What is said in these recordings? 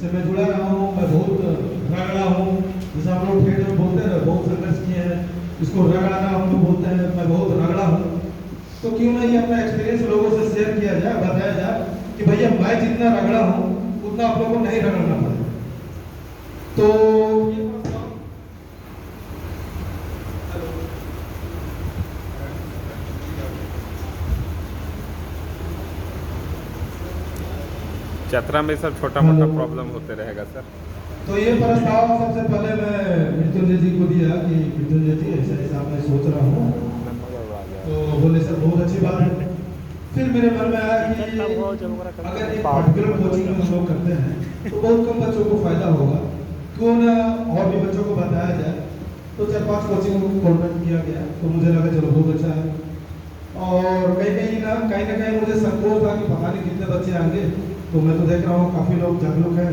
से मैं जुड़ा रहा हूँ, मैं बहुत रगड़ा हूँ। जैसे हम लोग ठेठ में बोलते हैं, बहुत संघर्ष किए हैं, इसको रगड़ाना हम लोग बोलते हैं, मैं बहुत रगड़ा हूँ। तो क्यों नहीं अपना एक्सपीरियंस लोगों से शेयर किया जाए, बताया जाए कि भैया मैं जितना रगड़ा हूँ उतना आप लोगों को नहीं रगड़ना पड़ेगा। तो यात्रा में सर छोटा मोटा प्रॉब्लम होते रहेगा सर। तो ये प्रस्ताव सबसे पहले मैं मृत्युंजय जी को दिया कि मृत्युंजय जी ऐसा ऐसा मैं सोच रहा हूँ, तो बोले सर बहुत अच्छी बात है। फिर मेरे मन में आया कि अगर एक पार्टिकुलर कोचिंग में हम लोग करते हैं तो बहुत कम बच्चों को फायदा होगा, क्यों ना और भी बच्चों को बताया जाए। तो 4-5 कोचिंग को कॉन्टेक्ट किया गया, तो मुझे लगा चलो बहुत अच्छा है। और कहीं ना कहीं मुझे संकोच था कि पता नहीं कितने बच्चे आएंगे। तो मैं तो देख रहा हूँ काफ़ी लोग जागरूक हैं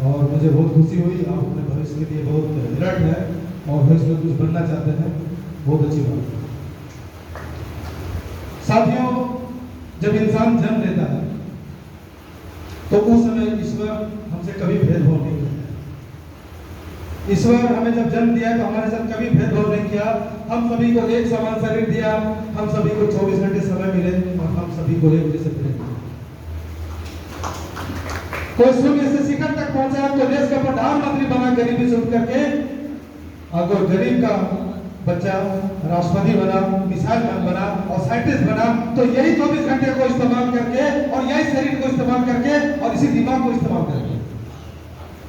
और मुझे बहुत खुशी हुई। आप अपने भविष्य के लिए बहुत अलर्ट है और भविष्य में कुछ बनना चाहते हैं, बहुत अच्छी बात है। साथियों, जब इंसान जन्म लेता है तो उस समय ईश्वर हमसे कभी भेदभाव नहीं करता। ईश्वर हमें जब जन्म दिया तो हमारे साथ कभी भेदभाव नहीं किया। हम सभी को एक समान शरीर दिया, हम सभी को 24 घंटे समय मिले और हम सभी को एक जैसे प्रेम दिया। कोई शून्य से शिखर तक पहुंचा तो देश का प्रधानमंत्री बना गरीबी से उठ करके, अगर गरीब का बच्चा राष्ट्रपति बना, मिसाइल मैन बना और साइंटिस्ट बना, तो यही 24 घंटे को इस्तेमाल करके और यही शरीर को इस्तेमाल करके और इसी दिमाग को इस्तेमाल करके।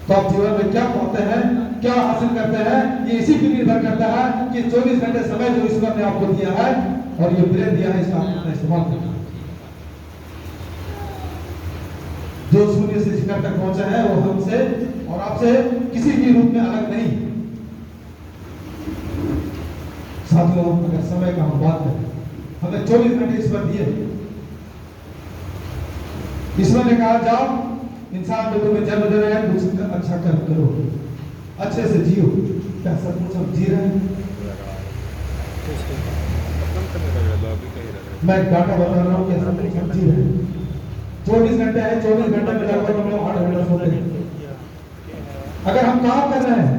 तो आप जीवन में क्या पाते हैं, क्या हासिल करते हैं, ये इसी पर निर्भर करता है कि 24 घंटे समय जो ईश्वर ने आपको दिया है और ये ब्रेन दिया है, इसका आपको इस्तेमाल करना। जो शून्य से शिखर तक पहुंचा है वो हमसे और आपसे किसी भी रूप में अलग नहीं। साथियों, अगर समय का हम बात करें, हमें 24 घंटे ईश्वर दिए। ईश्वर ने कहा जाओ, इंसान जो तुम्हें जन्म दे रहे हैं कुछ अच्छा कर्म करो, अच्छे से जियो। क्या सचमुच हम जी रहे हैं? मैं डाटा बता रहा हूँ, कैसा हम जी रहे हैं। 24 घंटे है, 24 घंटे में लगभग हम लोग 8 घंटे सोते हैं। अगर हम काम कर रहे हैं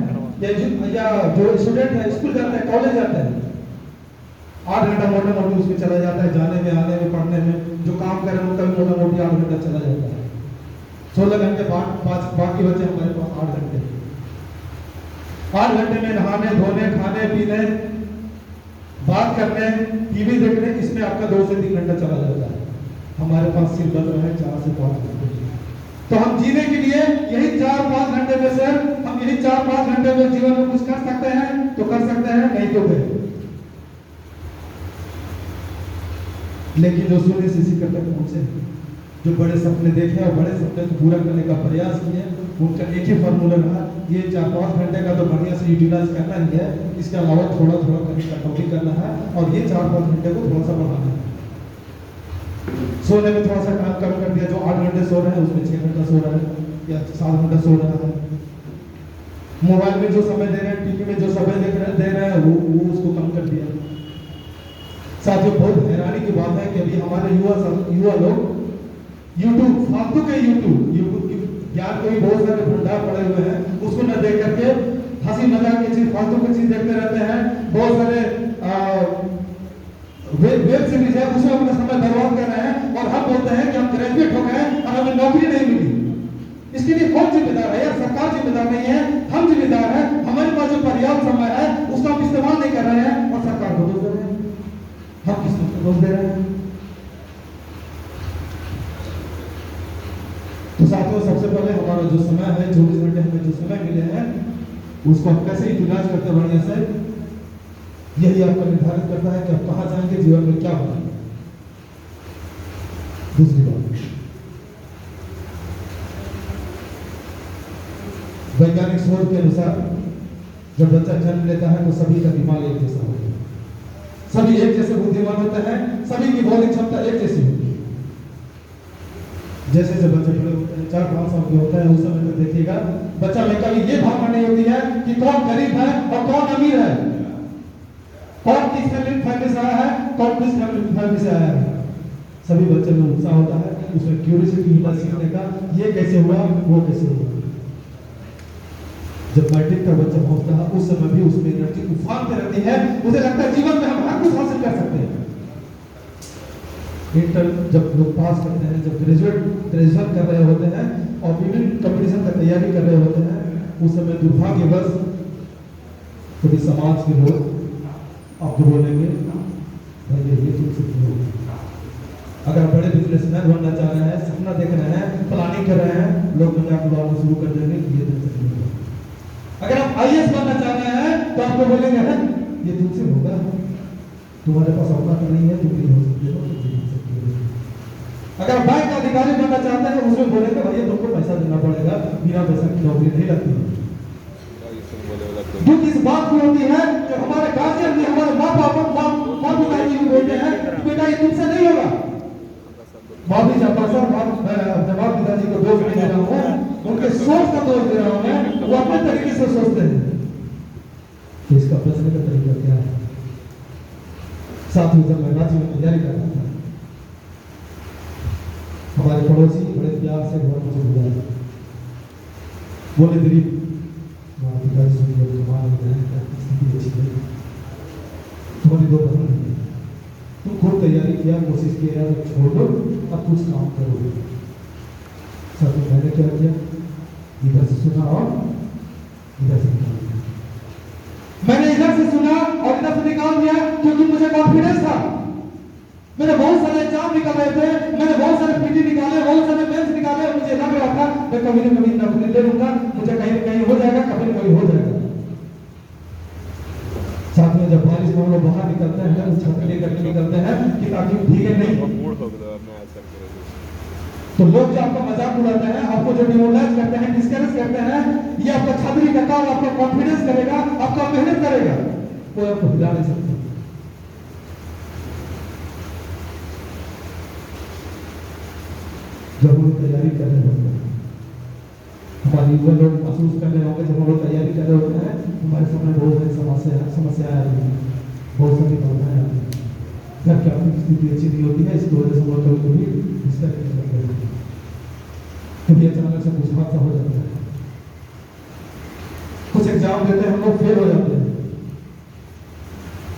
या जो स्टूडेंट है स्कूल जाते हैं, कॉलेज जाते हैं, 8 घंटा मोटा मोटी उसमें चला जाता है, जाने में, आने में, पढ़ने में। जो काम कर रहे हैं उनका भी मोटा मोटी 8 घंटा चला जाता है। 16 घंटे बाकी बचे हमारे पास 8 घंटे। 8 घंटे में नहाने धोने, खाने पीने, बात करने, टीवी देखने, इसमें आपका 2 से 3 घंटा चला जाता है। हमारे पास सिर्फ बच रहे हैं 4 से 5 घंटे। तो हम जीने के लिए यही 4-5 घंटे में से हम यही 4-5 घंटे में जीवन में कुछ कर सकते हैं तो कर सकते हैं, नहीं तो गए। लेकिन जो शून्य से शिखर तक पहुंचे, जो बड़े सपने देखे और बड़े सपने को पूरा करने का प्रयास किए, उनका एक ही फॉर्मूला रहा, ये 4-5 घंटे का तो बढ़िया से यूटिलाइज करना ही है। इसके अलावा थोड़ा थोड़ा कहीं कटौती करना है और ये 4-5 घंटे को थोड़ा सा बढ़ाना है। सोने में थोड़ा सा काम कम कर दिया, जो 8 घंटे सो रहे हैं उसमें 6 घंटा सो रहा है या 7 घंटा सो रहा है। मोबाइल में जो समय दे रहे हैं, टीवी में जो समय दे रहे हैं वो उसको कम कर दिया। साथियों, बहुत हैरानी की बात है कि अभी हमारे युवा लोग यूट्यूब, फालतू के यूट्यूब की ज्ञान के भी बहुत सारे भंडार पड़े हुए हैं, उसको न देख करके हंसी मजाक की चीज, फालतू की चीज देखते रहते हैं। बहुत सारे वेब सीरीज है, उसमें अपना समय बर्बाद कर रहे हैं और हम बोलते हैं कि हम ग्रेजुएट हो गए और हमें नौकरी नहीं मिली। इसके लिए कौन जिम्मेदार है? यार सरकार जिम्मेदार नहीं है, हम जिम्मेदार हैं। हमारे पास जो पर्याप्त समय है उसका हम इस्तेमाल नहीं कर रहे हैं और सरकार को दोष दे रहे हैं। हम किसको दोष दे रहे हैं? तो साथियों, सबसे पहले हमारा जो समय है, 24 घंटे हमें जो समय मिले हैं, उसको हम कैसे यूटिलाइज करते हैं बढ़िया से, यही आपको निर्धारित करता है कि आप कहां जाएंगे, जीवन में क्या होगा। दूसरी बात, वैज्ञानिक शोध के अनुसार जब बच्चा जन्म लेता है तो सभी का दिमाग एक जैसा होता है, सभी एक जैसे बुद्धिमान होते हैं, सभी की बौद्धिक क्षमता एक जैसी होती है। जैसे जैसे बच्चे बड़े होते हैं, 4-5 साल के होते हैं, उस समय में देखिएगा बच्चा में कभी ये भावना नहीं होती है कि कौन गरीब है और कौन अमीर है, कौन किस फैमिली से आया है, कौन किस फैमिली से आया है। सभी बच्चे में उत्साह होता है, उसमें क्यूरियोसिटी होता है सीखने का, ये कैसे हुआ, वो कैसे हुआ। जब मैट्रिक का बच्चा पहुंचता है उस समय भी उसमें एनर्जी उफान पे रहती है, मुझे लगता है जीवन में हम हर कुछ हासिल कर सकते हैं। इंटर जब लोग पास करते हैं, जब ग्रेजुएट कर रहे होते हैं और विभिन्न कंपटीशन का तैयारी कर रहे होते हैं, उस समय दुर्भाग्यवश कभी समाज के लोग आपको बोलेंगे भाई ये तुमसे क्यों हो? अगर आप बड़े बिजनेसमैन बनना चाह रहे हैं, सपना देख रहे हैं, प्लानिंग कर रहे हैं, लोग मजाक उड़ाना शुरू कर देंगे कि ये तुमसे क्यों हो? अगर आप आईएएस बनना चाह रहे हैं तो आपको बोलेंगे है ये तुमसे होगा, तुम्हारे पास औकात नहीं है, तुम नहीं हो सकते हो। अगर आप बैंक का अधिकारी बनना चाहते हैं उसमें बोलेंगे भैया तुमको पैसा देना पड़ेगा, बिना पैसा की नौकरी नहीं लगती है। दुख इस बात की होती है कि हमारे गार्जियन भी हमारे माँ पिताजी भी बोलते हैं कि बेटा ये तुमसे नहीं होगा। माफी चाहता सर, जवाब पिताजी को दोष नहीं दे रहा हूँ, उनके सोच का दोष दे रहा हूँ मैं, वो अपने तरीके से सोचते हैं। तो इसका बचने का तरीका क्या है? साथ ही जब मैं राज्य में तैयारी कर रहा था, हमारे पड़ोसी बड़े प्यार से घर मुझे बुलाया, बोले दिलीप पिताजी सुनिए, तुम्हारी स्थिति अच्छी है, तुम्हारी दो बहन है, तुम खूब तैयारी किया, कोशिश किया, छोड़ दो अब कुछ काम करो। सर तो मैंने क्या किया, इधर से सुना और इधर से निकाल दिया। मैंने इधर से सुना और इधर से निकाल दिया क्योंकि मुझे कॉन्फिडेंस था। मैंने बहुत सारे एग्जाम निकाले थे, मैंने बहुत सारे पीटी निकाले, बहुत सारे मेंस निकाले, मुझे लग रहा था मैं कभी न कभी नौकरी ले लूंगा, मुझे कहीं न कहीं हो जाएगा, कभी न कभी हो जाएगा। साथ में जब बारिश में हम लोग बाहर निकलते हैं, छतरी लेकर निकलते हैं कि ताकि भीगे नहीं। तो लोग जो आपका मजाक उड़ाते हैं, आपको जो डिमोरलाइज करते हैं, डिस्करेज करते हैं, ये आपका छतरी का काम आपका कॉन्फिडेंस करेगा, आपका मेहनत करेगा, कोई आपको हिला नहीं सकता। जब हम लोग तैयारी कर रहे होते हैं, हमारे युवा लोग महसूस कर रहे होंगे, जब हम लोग तैयारी कर रहे होते हैं हमारे सामने बहुत सारी समस्याएं आ रही हैं, बहुत सारी बाधाएं आती हैं। घर की आर्थिक स्थिति अच्छी नहीं होती है, इसकी वजह से हम लोग कभी कभी अचानक से कुछ हादसा हो जाता है, कुछ एग्जाम देते हैं हम लोग फेल हो जाते हैं,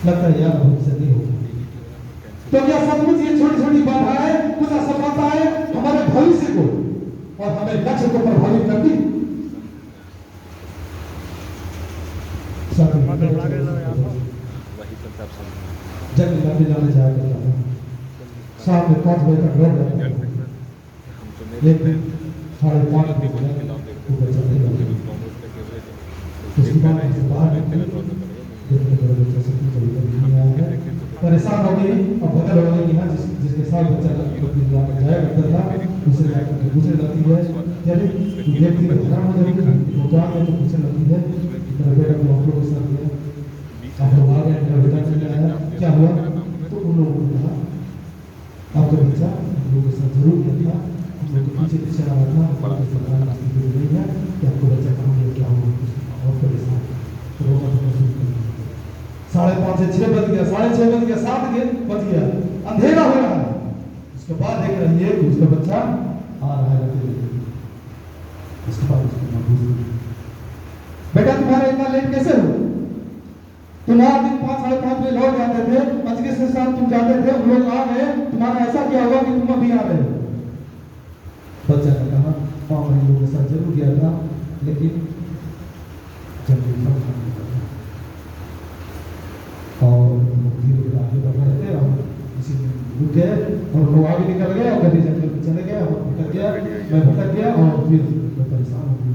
लगता है यार हमसे नहीं होगा। तो क्या सचमुच ये छोटी छोटी बाधाएं, कुछ असफलताएं हमारे भविष्य को और हमें लक्ष्य को प्रभावित करती? जब लंबे जाने जाया करता था, शाम में 5 बजे तक लौट जाता था, एक दिन 5:30 बजे वो बच्चा नहीं लौटा। उसके बाद बाहर परेशान हो गई और बदल हो गई कि हाँ जिसके साथ बच्चा जाया करता था उसे पूछने लगती है, यदि व्यक्ति हैरान हो जाएगी वो तो आगे तो पूछने लगती है मेरा बेटा को आप लोगों के साथ गया, आप लोग आ गए, मेरा बेटा चले आया, क्या हुआ? तो उन लोगों ने कहा आपका बच्चा हम लोगों के साथ जरूर गया था, हम लोग पीछे पीछे आ रहा था, सरकार नहीं है कि आपको बच्चा कहाँ गया, क्या हुआ और परेशान तो रोना महसूस कर 5:30 से 6 बज गया, 6:30 बज गया, 7 बज गया, अंधेरा हो रहा है। उसके बाद देख रही है कि उसका बच्चा आ रहा है। उसके बाद उसको महसूस बेटा तुम्हारा इतना लेट कैसे हो? तुम्हारा दिन 5-5:30 बजे लौट जाते थे, 5 के साथ तुम जाते थे, उन लोग आ गए, तुम्हारा ऐसा क्या हुआ कि तुम अभी आ रहे हो? बच्चा ने कहा हाँ मैं लोगों के साथ जरूर गया था, लेकिन जब और धीरे धीरे आगे बढ़ रहे थे और किसी रुक गए और लोग आगे निकल गए और गली जंगल में चले गए और भटक गया, मैं भटक गया और फिर मैं परेशान हो गया।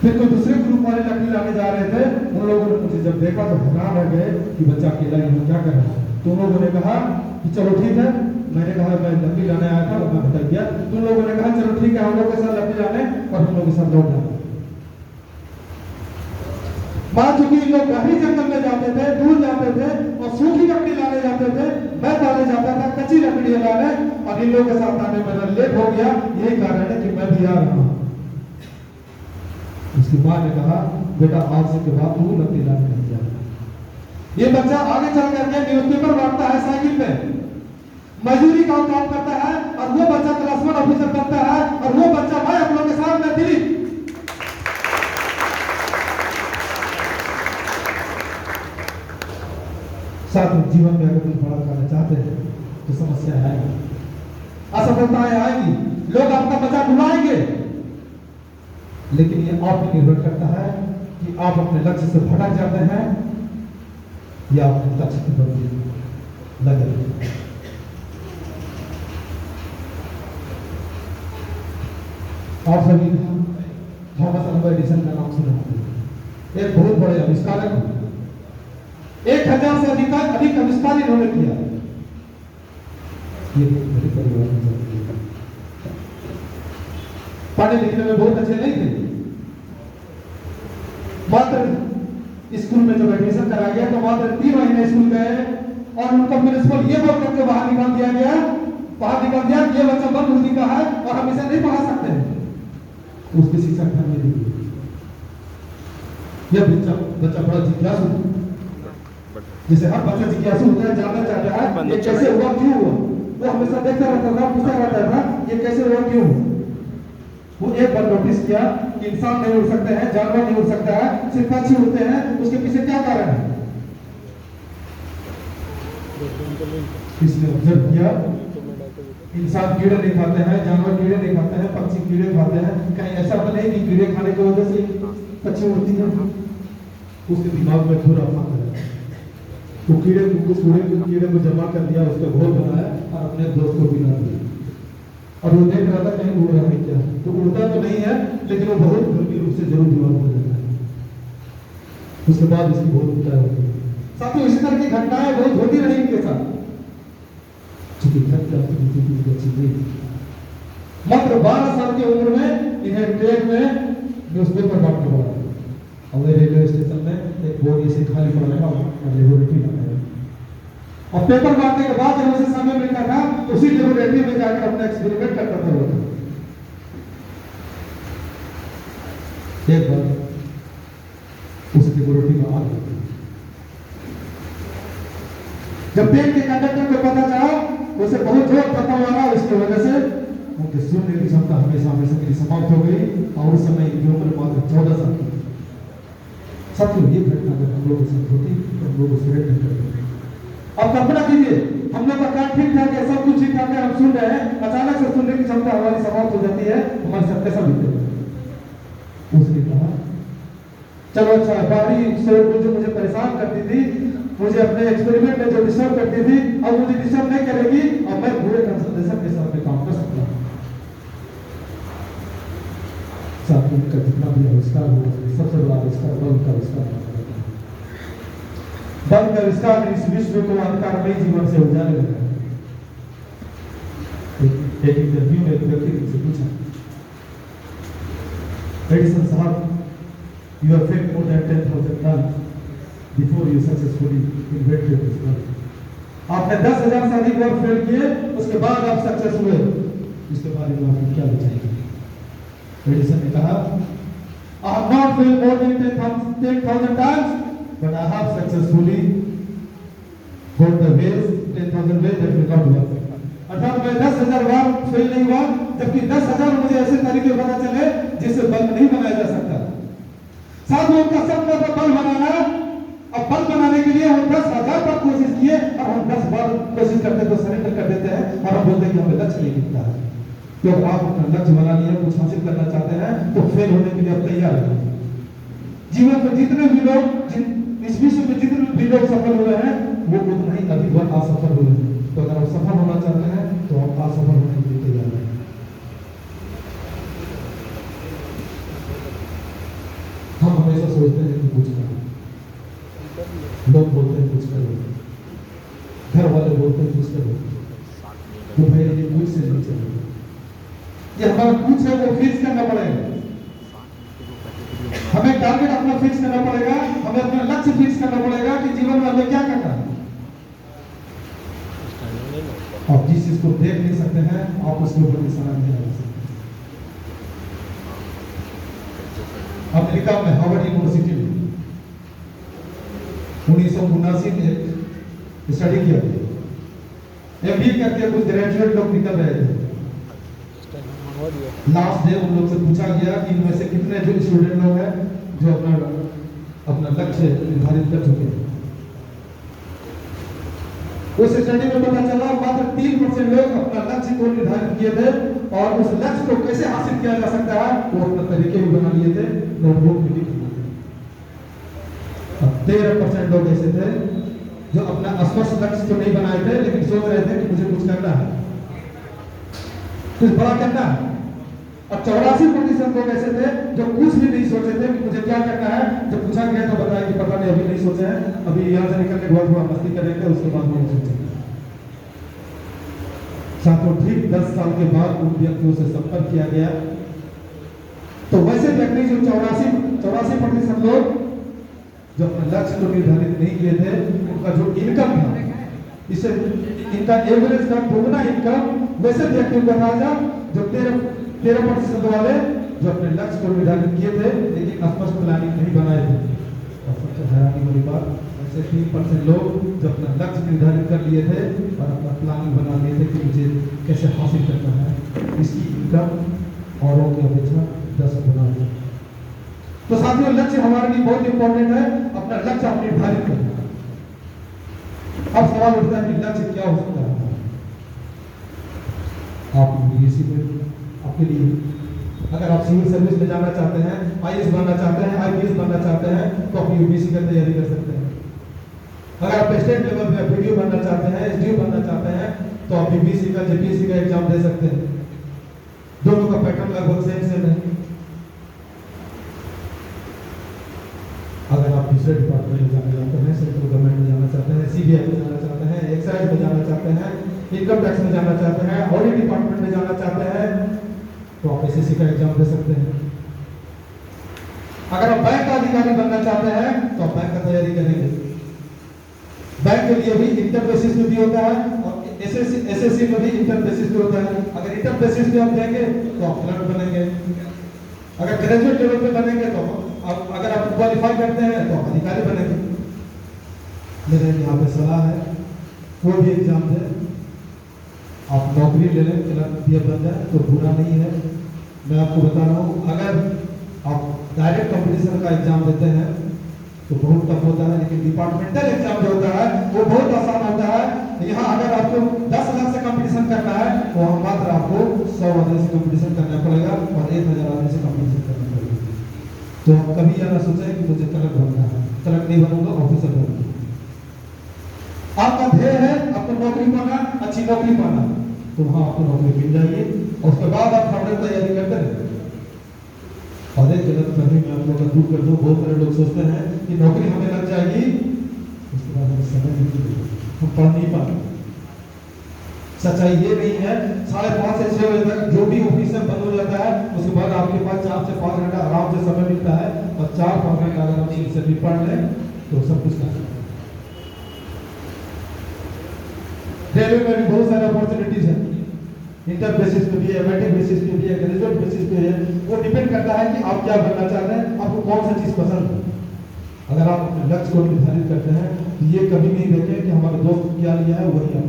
फिर कोई दूसरे ग्रुप वाले लकड़ी लाने जा रहे थे, उन लोगों ने मुझे जब देखा तो हैरान रह गए कि बच्चा अकेला यहाँ क्या कर रहा है। तो उन लोगों ने कहा कि चलो ठीक है, मैंने कहा मैं लकड़ी लाने आया था और मैं भटक गया। तो उन लोगों ने कहा चलो ठीक है, हम लोग के साथ लकड़ी लाने और हम लोग के साथ लौट जाए। बात चूंकि लोग गहरी जंगल में जाते थे, दूर जाते थे और सूखी लकड़ी लाने जाते थे, मैं लाने जाता था कच्ची लकड़ी लाने, और इन लोगों के साथ आने में लेट हो गया। यही कारण है कि मैं भी आ रहा हूं। उसकी मां ने कहा बेटा आज से के बाद तू लकड़ी लाने नहीं जाएगा। ये बच्चा आगे चल करके न्यूज़पेपर बांटता है साइकिल पे, मजदूरी का काम करता है, और वो बच्चा क्लास 1 ऑफिसर बनता है, और वो बच्चा मैं आप लोगों के सामने दिल्ली साथ में जीवन में अगर कुछ बड़ा करना चाहते हैं तो समस्या आएगी, असफलताएं आएगी, लोग आपका मजाक उड़ाएंगे, लेकिन ये आप पर निर्भर करता है कि आप अपने लक्ष्य से भटक जाते हैं या अपने लक्ष्य की तरफ लगे। आप सभी थॉमस अल्वा एडिसन का नाम सुना होगा। एक बहुत बड़े आविष्कारक, 1000 से अधिक आविष्कार इन्होंने किया। ये बड़े परिवार में पढ़ने लिखने में बहुत अच्छे नहीं थे, मात्र स्कूल में जब एडमिशन करा गया तो मात्र 3 महीने स्कूल गए और उनको प्रिंसिपल ये बोल करके बाहर निकाल दिया गया, ये बच्चा बंद बुद्धि का है और हम इसे नहीं पढ़ा सकते हैं। उसकी शिक्षा घर में दी गई। यह बच्चा बड़ा जिज्ञासु, जैसे हर बच्चा जिज्ञासु होता है, जानना चाहता है ये कैसे हुआ, क्यों हुआ। वो हमेशा देखता रहता था, पूछता रहता था ये कैसे हुआ, क्यों। वो एक बार नोटिस किया कि इंसान नहीं उड़ सकते हैं, जानवर नहीं उड़ सकता है, सिर्फ पक्षी उड़ते हैं, उसके पीछे क्या कारण है। इसने ऑब्जर्व किया, इंसान कीड़े नहीं खाते हैं, जानवर कीड़े नहीं खाते हैं, पक्षी कीड़े खाते हैं, कहीं ऐसा तो नहीं कि कीड़े खाने की वजह से पक्षी उड़ती है। उसके दिमाग में पूरा फंस गया, तो कीड़े को जमा कर दिया, उसका घोल बनाया और अपने दोस्त को पिला दिया। और वो देख रहा था कहीं उड़ रहा है क्या, तो उड़ता तो नहीं है लेकिन वो बहुत गंभीर रूप से जरूर बीमार हो जाता है। उसके बाद इसकी बहुत पिटाई होती है। साथियों, इसी तरह की घटनाएं बहुत होती रही इनके साथ। मात्र 12 साल की उम्र में इन्हें ट्रेन में न्यूज़पेपर बांट के पड़ा और रेलवे स्टेशन में एक बोर्ड ऐसे खाली पड़ा था और लेबोरेटरी लगाया और पेपर बांटने के बाद जब उसे समय मिलता था तो उसी लेबोरेटरी में जाकर अपना एक्सपेरिमेंट करता था वो। एक बार उस लेबोरेटरी में आग लगी। जब ट्रेन के कंडक्टर को पता चला, उसे बहुत जोर पता हुआ, उसकी वजह से उनके सुनने की क्षमता हमेशा के लिए समाप्त हो गई और उस समय की उम्र मात्र 14 साल की। साथियों, ये घटना अगर हम लोगों के साथ होती तो हम लोग उसे नहीं करते। अब कल्पना कीजिए, हम लोग का काम ठीक ठाक है, सब कुछ ठीक ठाक है, हम सुन रहे हैं, अचानक से सुनने की क्षमता हमारी समाप्त हो जाती है, हमारे साथ कैसा बीतेगा। उसने कहा चलो अच्छा, बाहरी शोर जो मुझे परेशान करती थी, मुझे अपने एक्सपेरिमेंट में जो डिस्टर्ब करती थी, अब मुझे डिस्टर्ब नहीं करेगी और मैं पूरे कंसंट्रेशन के साथ में काम कर सकता हूँ। साथियों, का जितना भी आविष्कार हुआ, सबसे बड़ा आविष्कार बल्ब का आविष्कार है। बल्ब का आविष्कार ने इस विश्व को अंधकारमय जीवन से उजाले लगा। एक इंटरव्यू में एक व्यक्ति ने मुझसे पूछा, एडिसन साहब, you have failed more than 10,000 times before you successfully invented this bulb। आपने 10,000 से अधिक बार फेल किए, उसके बाद आप सक्सेस हुए, इसके बारे में आपको क्या बताएंगे। एडिसन ने कहा, I have not failed more than 10,000 times, but I have successfully got the ways, 10,000 ways that will not work। अर्थात मैं 10,000 बार फेल नहीं हुआ, जबकि 10,000 मुझे ऐसे तरीके पता चले जिससे बल्ब नहीं बनाया जा सकता। साथ में उनका सपना था बल्ब बनाना। अब बल्ब बनाने के लिए हम 10,000 बार कोशिश किए और हम 10 बार कोशिश करते तो सरेंडर कर देते हैं और हम बोलते हैं कि हमें लक्ष्य नहीं दिखता है। तो अगर आप अपना लक्ष्य बना लिया, कुछ हासिल करना चाहते हैं तो फेल होने के लिए आप तैयार हैं। जीवन में जितने भी लोग, इस विश्व में जितने भी लोग सफल हुए हैं, वो उतना ही अधिक बार असफल हुए हैं। तो अगर आप सफल होना चाहते हैं तो आप असफल होने के लिए तैयार हैं। हम हमेशा सोचते हैं कि कुछ करो, लोग बोलते हैं कुछ करो, घर वाले बोलते हैं कुछ करो, तो भाई ये कुछ से नहीं चलेगा। ये हमारा कुछ है वो फिक्स करना पड़ेगा। हमें टारगेट अपना फिक्स करना पड़ेगा, हमें अपना लक्ष्य फिक्स करना पड़ेगा कि जीवन में हमें क्या करना है। आप जिस चीज को देख नहीं सकते हैं, आप उसके ऊपर निशाना नहीं लगा सकते। अमेरिका में हार्वर्ड यूनिवर्सिटी में 1979 में स्टडी किया गया। एमबीए करके कुछ ग्रेजुएट लोग निकल रहे थे। लास्ट डे उन लोग से पूछा गया कि इनमें से कितने जो स्टूडेंट लोग हैं जो अपना लक्ष्य निर्धारित कर चुके हैं। उस स्टडी में पता चला मात्र 3% लोग अपना लक्ष्य को निर्धारित किए थे और उस लक्ष्य को कैसे हासिल किया जा सकता है वो अपना तरीके भी बना लिए थे, नोटबुक में लिख लिए थे। अब 13% लोग ऐसे थे जो अपना स्पष्ट लक्ष्य तो नहीं बनाए थे लेकिन सोच रहे थे कि मुझे कुछ करना है, कुछ बड़ा करना है। और 84% लोग ऐसे थे जो कुछ भी नहीं सोचे थे कि मुझे क्या करना है। जब पूछा गया तो बताया कि पता नहीं, अभी नहीं सोचे हैं, अभी यहाँ से निकलने के बाद थोड़ा मस्ती करेंगे, उसके बाद नहीं सोचेंगे। साथों ठीक 10 साल के बाद उन व्यक्तियों से संपर्क किया गया तो वैसे व्यक्ति जो 84% लोग जो अपने लक्ष्य को निर्धारित नहीं किए थे, उनका जो इनकम था, इससे इनका एवरेज का दोगुना इनकम वैसे व्यक्तियों को था जो 13% वाले जो अपने लक्ष्य को निर्धारित किए थे लेकिन स्पष्ट प्लानिंग नहीं बनाए थे। और सबसे हैरानी वाली बात, ऐसे 3% लोग जो अपना लक्ष्य निर्धारित कर लिए थे और अपना प्लानिंग बना लिए थे कि मुझे कैसे हासिल करना है, इसकी इनकम औरों की अपेक्षा 10 गुना है। तो साथियों, लक्ष्य हमारे लिए बहुत इंपॉर्टेंट है, अपना लक्ष्य आप निर्धारित करना। अब सवाल उठता है कि लक्ष्य क्या हो सकता है। आप यूपीएससी में आपके लिए, अगर आप सिविल सर्विस में जाना चाहते हैं, आईएएस बनना चाहते हैं, आईपीएस बनना चाहते हैं, तो आप यूपीएससी की तैयारी कर सकते हैं। अगर आप स्टेट लेवल में वीडियो बनना चाहते हैं, एसडीओ बनना चाहते हैं, तो आप यूपीएससी का जेपीएससी का एग्जाम दे सकते हैं। दोनों का पैटर्न लगभग सेम है। अगर आप दूसरे डिपार्टमेंट में जाना चाहते हैं, सेंट्रल गवर्नमेंट में जाना चाहते हैं, सीबीआई में जाना चाहते हैं, एक्साइज में जाना चाहते हैं, इनकम टैक्स में जाना चाहते हैं, ऑडिट डिपार्टमेंट में जाना चाहते हैं, तो आप एसएससी का एग्जाम दे सकते हैं। अगर आप बैंक का अधिकारी बनना चाहते हैं तो आप बैंक का तैयारी करेंगे। बैंक के लिए भी इंटर बेसिस में भी होता है और एसएससी में भी इंटर बेसिस पे होता है। अगर इंटर बेसिस पे आप देंगे तो आप क्लर्क बनेंगे। अगर ग्रेजुएट लेवल पे बनेंगे तो अगर आप क्वालिफाई करते हैं तो आप अधिकारी बनेंगे। मेरे यहाँ पे सलाह है, कोई भी एग्जाम दे, आप नौकरी ले लें, क्लर्क भी बन जाए तो बुरा नहीं है। मैं आपको बता रहा हूँ, अगर आप डायरेक्ट कंपटीशन का एग्जाम देते हैं तो बहुत टफ होता है, लेकिन डिपार्टमेंटल एग्जाम जो होता है वो बहुत आसान होता है। यहाँ अगर आपको 10 लाख से कंपटीशन करना है तो वहाँ मात्र आपको 100 आदमी से कंपटीशन करना पड़ेगा और 1000 आदमी से कंपटीशन करना पड़ेगा। तो आप कभी यह ना सोचें कि मुझे क्लर्क बनना है, क्लर्क नहीं बनूंगा, ऑफिसर बनूंगा। आपका ध्येय है आपको नौकरी पाना, अच्छी नौकरी पाना, तो वहाँ आपको नौकरी मिल जाएगी और उसके बाद आप फर्दर तैयारी करते रहें। और एक गलत फहमी मैं आप लोगों का दूर कर दूं, बहुत सारे लोग सोचते हैं कि नौकरी हमें लग जाएगी, उसके बाद हमें समय नहीं मिलेगा, हम पढ़ नहीं पाएंगे। सच्चाई ये नहीं है। 5:30 से 6 बजे तक जो भी ऑफिसर बंद हो जाता है, उसके बाद आपके पास 4 से 5 घंटा आराम से समय मिलता है और 4-5 घंटा अगर आप ठीक से भी पढ़ लें तो सब कुछ कर सकते हैं। रेलवे में भी बहुत सारे अपॉर्चुनिटीज हैं, इंटर बेसिस पे भी है, मैट्रिक बेसिस पे भी है, ग्रेजुएट बेसिस पे है। वो डिपेंड करता है कि आप क्या बनना चाहते हैं, आपको कौन सा चीज पसंद है। अगर आप अपने लक्ष्य को निर्धारित करते हैं तो ये कभी नहीं देखें कि हमारे दोस्त क्या लिया है वही आप,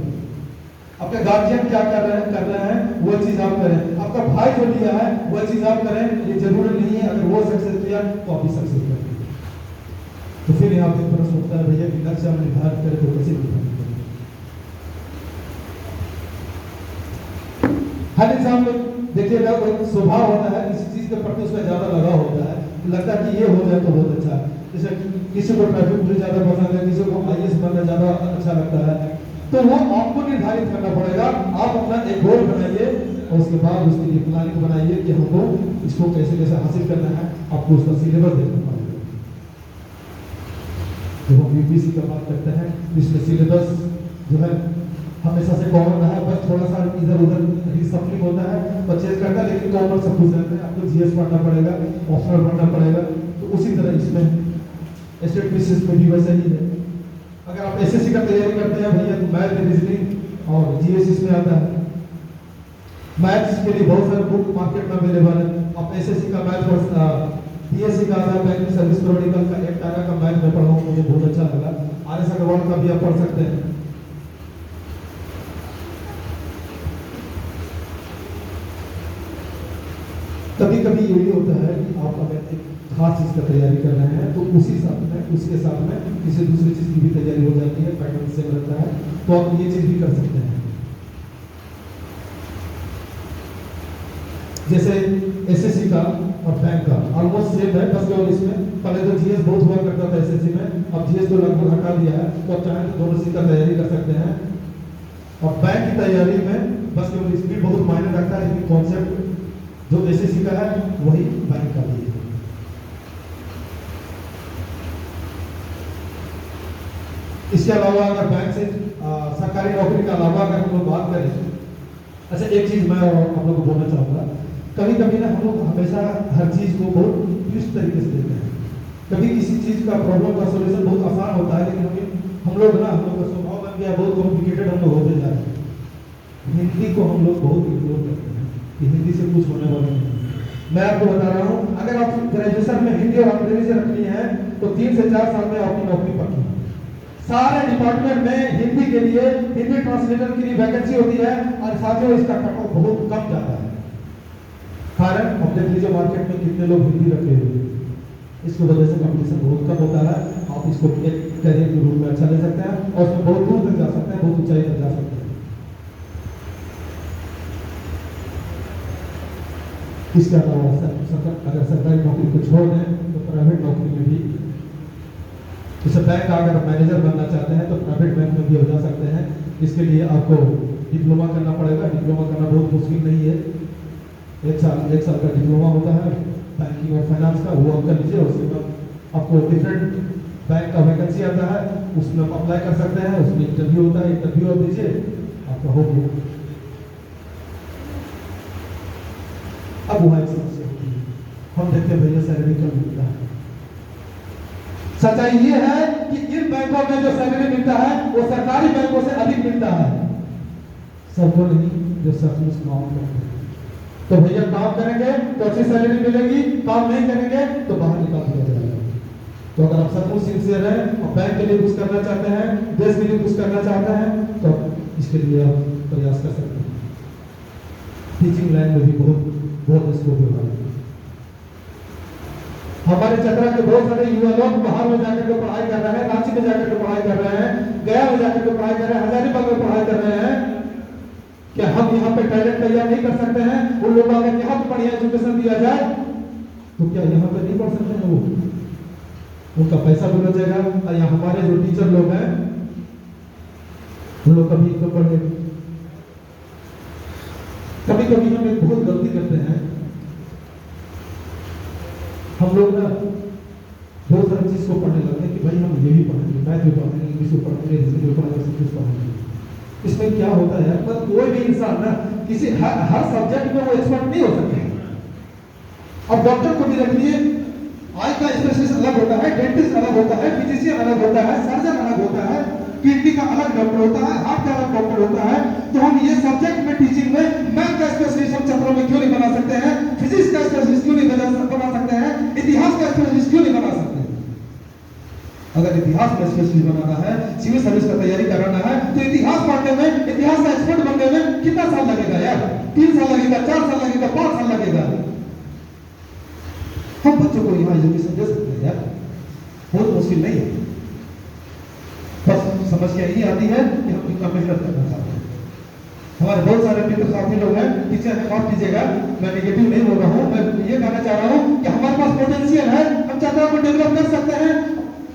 अपने गार्जियन क्या कर रहे हैं वो चीज आप करें, आपका भाई जो लिया है वो चीज आप करें। ये जरूरी नहीं है अगर वो सक्सेस किया तो आप भी सक्सेस करें। तो फिर यहाँ पे प्रश्न उठता है, भैया कि लक्ष्य हम निर्धारित करें तो कैसे निर्धारित करें। हर इंसान में देखिएगा वो एक स्वभाव होता है, किसी चीज के प्रति उसका ज्यादा लगाव होता है, लगता है कि ये हो जाए तो बहुत अच्छा है। जैसे किसी को ट्रैफिक पुलिस ज्यादा पसंद है, किसी को आईएएस बनना ज्यादा अच्छा लगता है, तो वो आपको निर्धारित करना पड़ेगा। आप अपना एक गोल बनाइए और उसके बाद उसके लिए प्लानिंग बनाइए कि हमको इसको कैसे कैसे हासिल करना है। आपको उसका सिलेबस देखना पड़ेगा। जब हम यूपीएससी का बात करते हैं, इसमें सिलेबस जो है हमेशा से कॉमन रहा है, बस थोड़ा सा इधर उधर रिसफलिंग होता है, परचेज करता है, लेकिन कॉमन सब कुछ रहता है। आपको जीएस पढ़ना पड़ेगा, ऑप्शनल पढ़ना पड़ेगा। तो उसी तरह इसमें स्टेट बेसिस पे भी वैसा ही है। अगर आप एसएससी का तैयारी करते हैं भैया तो मैथ, रीजनिंग और जीएस इसमें आता है। मैथ्स के लिए बहुत सारे बुक मार्केट में अवेलेबल है। आप एसएससी का मैथ और पीएससी का आता है, बैंक सर्विस प्रोविडेंट का एक टाइम का मैथ में पढ़ा हूँ, मुझे बहुत अच्छा लगा। आरएस अग्रवाल का भी आप पढ़ सकते हैं। कभी कभी ये भी होता है कि आप अगर एक खास चीज़ का तैयारी कर रहे हैं तो उसके साथ में किसी दूसरी चीज़ की भी तैयारी हो जाती है, फाइनेंस से रहता है, तो आप ये चीज़ भी कर सकते हैं। जैसे एसएससी का और बैंक का ऑलमोस्ट सेम है, बस केवल इसमें पहले तो जीएस बहुत हुआ करता था एसएससी में, अब जीएस तो लगभग हटा दिया है, तो आप चाहें तो दोनों चीज़ का तैयारी कर सकते हैं। और बैंक की तैयारी में बस केवल इसमें बहुत मायने रखता है, लेकिन कॉन्सेप्ट जो एसएससी का है वही बैंक का भी है। इसके अलावा अगर बैंक से सरकारी नौकरी के अलावा अगर हम लोग बात करें, अच्छा एक चीज मैं और आप लोग को बोलना चाहूँगा, कभी कभी ना हम लोग हमेशा हर चीज को बहुत ट्विस्ट तरीके से लेते हैं। कभी किसी चीज का प्रॉब्लम का सॉल्यूशन बहुत आसान होता है, लेकिन हम लोग का स्वभाव बन गया बहुत कॉम्प्लिकेटेड हम लोग होते जा रहे हैं। हिंदी को हम लोग बहुत इग्नोर करते हैं कि हिंदी से कुछ होने वाला नहीं। मैं आपको बता रहा हूँ, अगर आप ग्रेजुएशन में हिंदी और अंग्रेजी से रखनी है तो 3 से 4 साल में आपकी नौकरी पक्की है। सारे डिपार्टमेंट में हिंदी के लिए, हिंदी ट्रांसलेटर के लिए वैकेंसी होती है, और साथियों इसका कट ऑफ बहुत कम जाता है। कारण अब देख लीजिए मार्केट में कितने लोग हिंदी रखे हुए हैं, इसकी वजह से कंपटीशन बहुत कम होता है। आप इसको एक करियर के रूप में अच्छा ले सकते हैं और उसमें बहुत दूर तक जा सकते हैं, बहुत ऊंचाई तक जा सकते हैं। इसके अलावा अगर सरकारी नौकरी को छोड़ दें तो प्राइवेट नौकरी में भी, जैसे बैंक का अगर मैनेजर बनना चाहते हैं तो प्राइवेट बैंक में भी हो जा सकते हैं। इसके लिए आपको डिप्लोमा करना पड़ेगा। डिप्लोमा करना बहुत मुश्किल नहीं है, एक साल का डिप्लोमा होता है बैंकिंग और फाइनेंस का, वो आप कर लीजिए। उसके बाद आपको डिफरेंट बैंक का वैकेंसी आता है, उसमें आप अप्लाई कर सकते हैं, उसमें इंटरव्यू होता है, इंटरव्यू आप दीजिए, आपका हो गया। अब वहाँ एक समस्या होती है, हम देखते हैं भैया सैलरी कम मिलता है। सच्चाई ये है कि इन बैंकों में जो सैलरी मिलता है वो सरकारी बैंकों से अधिक मिलता है, सबको नहीं जो सचमुच काम करते हैं। तो भैया काम करेंगे तो अच्छी सैलरी मिलेगी, काम नहीं करेंगे तो बाहर निकाल दिया जाएगा। तो अगर आप सचमुच सिंसियर हैं और बैंक के लिए कुछ करना चाहते हैं, देश के लिए कुछ करना चाहते हैं, तो इसके लिए आप प्रयास कर सकते हैं। टीचिंग लाइन में भी बहुत स्कोप है। हमारे चतरा के बहुत सारे युवा लोग बाहर में जाकर के पढ़ाई कर रहे हैं, रांची में जाकर के पढ़ाई कर रहे हैं, गया में जाकर के पढ़ाई कर रहे हैं, हजारीबाग में पढ़ाई कर रहे हैं। क्या हम यहाँ पे टैलेंट तैयार नहीं कर सकते हैं? उन लोगों को अगर यहाँ पे बढ़िया एजुकेशन दिया जाए तो क्या यहाँ पे नहीं पढ़ सकते हैं? वो उनका पैसा भी बचेगा, और यहाँ हमारे जो टीचर लोग हैं उन लोग कभी तो पढ़े। कभी कभी हम एक बहुत गलती करते हैं, हम लोग ना बहुत सारी चीज को पढ़ने लगते हैं कि भाई हम ये भी पढ़ेंगे, मैथ भी पढ़ेंगे, इंग्लिश भी पढ़ेंगे, हिंदी भी पढ़ेंगे, सब कुछ पढ़ेंगे। इसमें क्या होता है, पर कोई भी इंसान ना किसी हर सब्जेक्ट में वो एक्सपर्ट नहीं हो सकते। अब डॉक्टर को भी रख लिए, आई का स्पेशलिस्ट अलग होता है, डेंटिस्ट अलग होता है, फिजिशियन अलग होता है, सर्जन अलग होता है, किडनी का अलग डॉक्टर होता है, हार्ट का अलग डॉक्टर होता है। तो हम ये सब्जेक्ट में टीचिंग में मैथ का स्पेशलिस्ट हम छात्रों में क्यों नहीं बना सकते हैं? फिजिक्स का स्पेशलिस्ट क्यों नहीं बना सकते हैं? इतिहास का स्पेशलिस्ट क्यों नहीं बना सकते? अगर इतिहास का स्पेशलिस्ट बनाना है, सिविल सर्विस का तैयारी कराना है, तो इतिहास पढ़ने में, इतिहास का एक्सपर्ट बनने में कितना साल लगेगा यार? 3 साल लगेगा, 4 साल लगेगा, 5 साल लगेगा। हम बच्चों को यहाँ एजुकेशन दे सकते हैं यार, बहुत मुश्किल नहीं है। बस समस्या यही आती है कि हम कितना मेहनत करना चाहते हैं। हमारे बहुत सारे मित्र साथी लोग हैं, टीचर है, माफ कीजिएगा मैं नेगेटिव नहीं बोल रहा हूँ, मैं ये कहना चाह रहा हूँ कि हमारे पास पोटेंशियल है, हम छात्रों को डेवलप कर सकते हैं,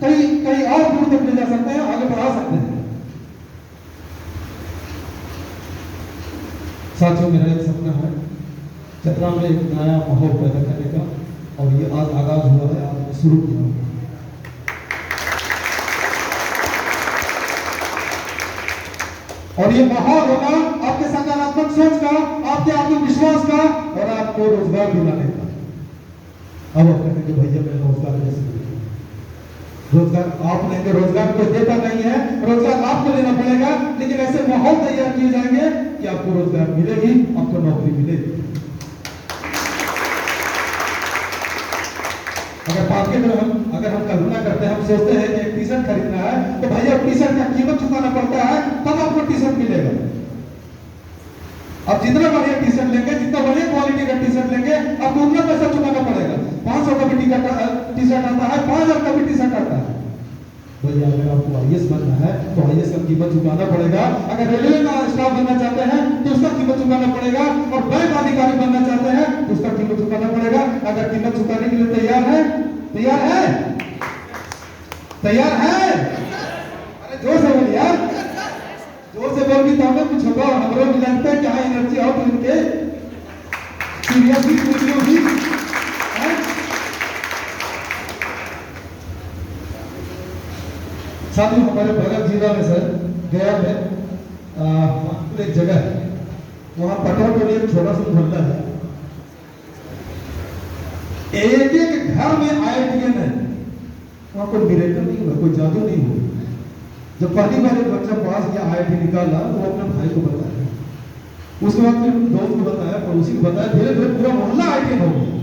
कहीं और दूर तक ले जा सकते हैं, आगे बढ़ा सकते हैं। साथियों, मेरा एक सपना है चतरा में एक नया माहौल पैदा करने का, और ये आज आगाज हुआ है, आज शुरू किया हुआ। और ये माहौल होगा आपके सकारात्मक सोच का, आपके आत्मविश्वास का, और आपको रोजगार दिलाने का। अब आप कहेंगे भैया मैं रोजगार कैसे दूंगा? रोजगार आप लेंगे, रोजगार कोई देता नहीं है, रोजगार आपको लेना पड़ेगा। लेकिन ऐसे माहौल तैयार किए जाएंगे कि आपको रोजगार मिलेगी, आपको नौकरी मिलेगी। अगर हम कल्पना करते हैं, हम सोचते हैं कि एक टी शर्ट खरीदना है, तो भैया टी शर्ट का कीमत चुकाना पड़ता है, तब आपको टी शर्ट मिलेगा। अब जितना बढ़िया टी शर्ट लेंगे, जितना बढ़िया क्वालिटी का टी शर्ट लेंगे, आपको उतना पैसा चुकाना पड़ेगा। 500 का भी टी शर्ट आता है, 5,000 का भी टी शर्ट आता है। भैया अगर आपको आईएएस बनना है तो आईएएस का कीमत चुकाना पड़ेगा, अगर रेलवे का स्टाफ बनना चाहते हैं तो उसका कीमत चुकाना पड़ेगा, और बैंक अधिकारी बनना चाहते हैं तो उसका कीमत चुकाना पड़ेगा। अगर कीमत चुकाने के लिए तैयार है? तैयार है? तैयार है? अरे जोर से बोलिए यार, जोर से बोल तो हमें कुछ होगा, हमारे भी लगता है क्या एनर्जी आउट इनके सीरियसली होगी। साथ ही हमारे बगल जिला में सर गया में एक जगह है, वहां पटवा एक छोटा सा मोहल्ला है, एक एक घर में आईआईटीएन है। वहां कोई मिरेकल नहीं हुआ, कोई जादू नहीं हुआ। जब पहली बार एक बच्चा पास किया आईआईटी निकाला तो वो अपने भाई को बताया, उसके बाद फिर दोस्त को बताया, पड़ोसी को बताया, धीरे धीरे पूरा मोहल्ला आईआईटीएन हो गया।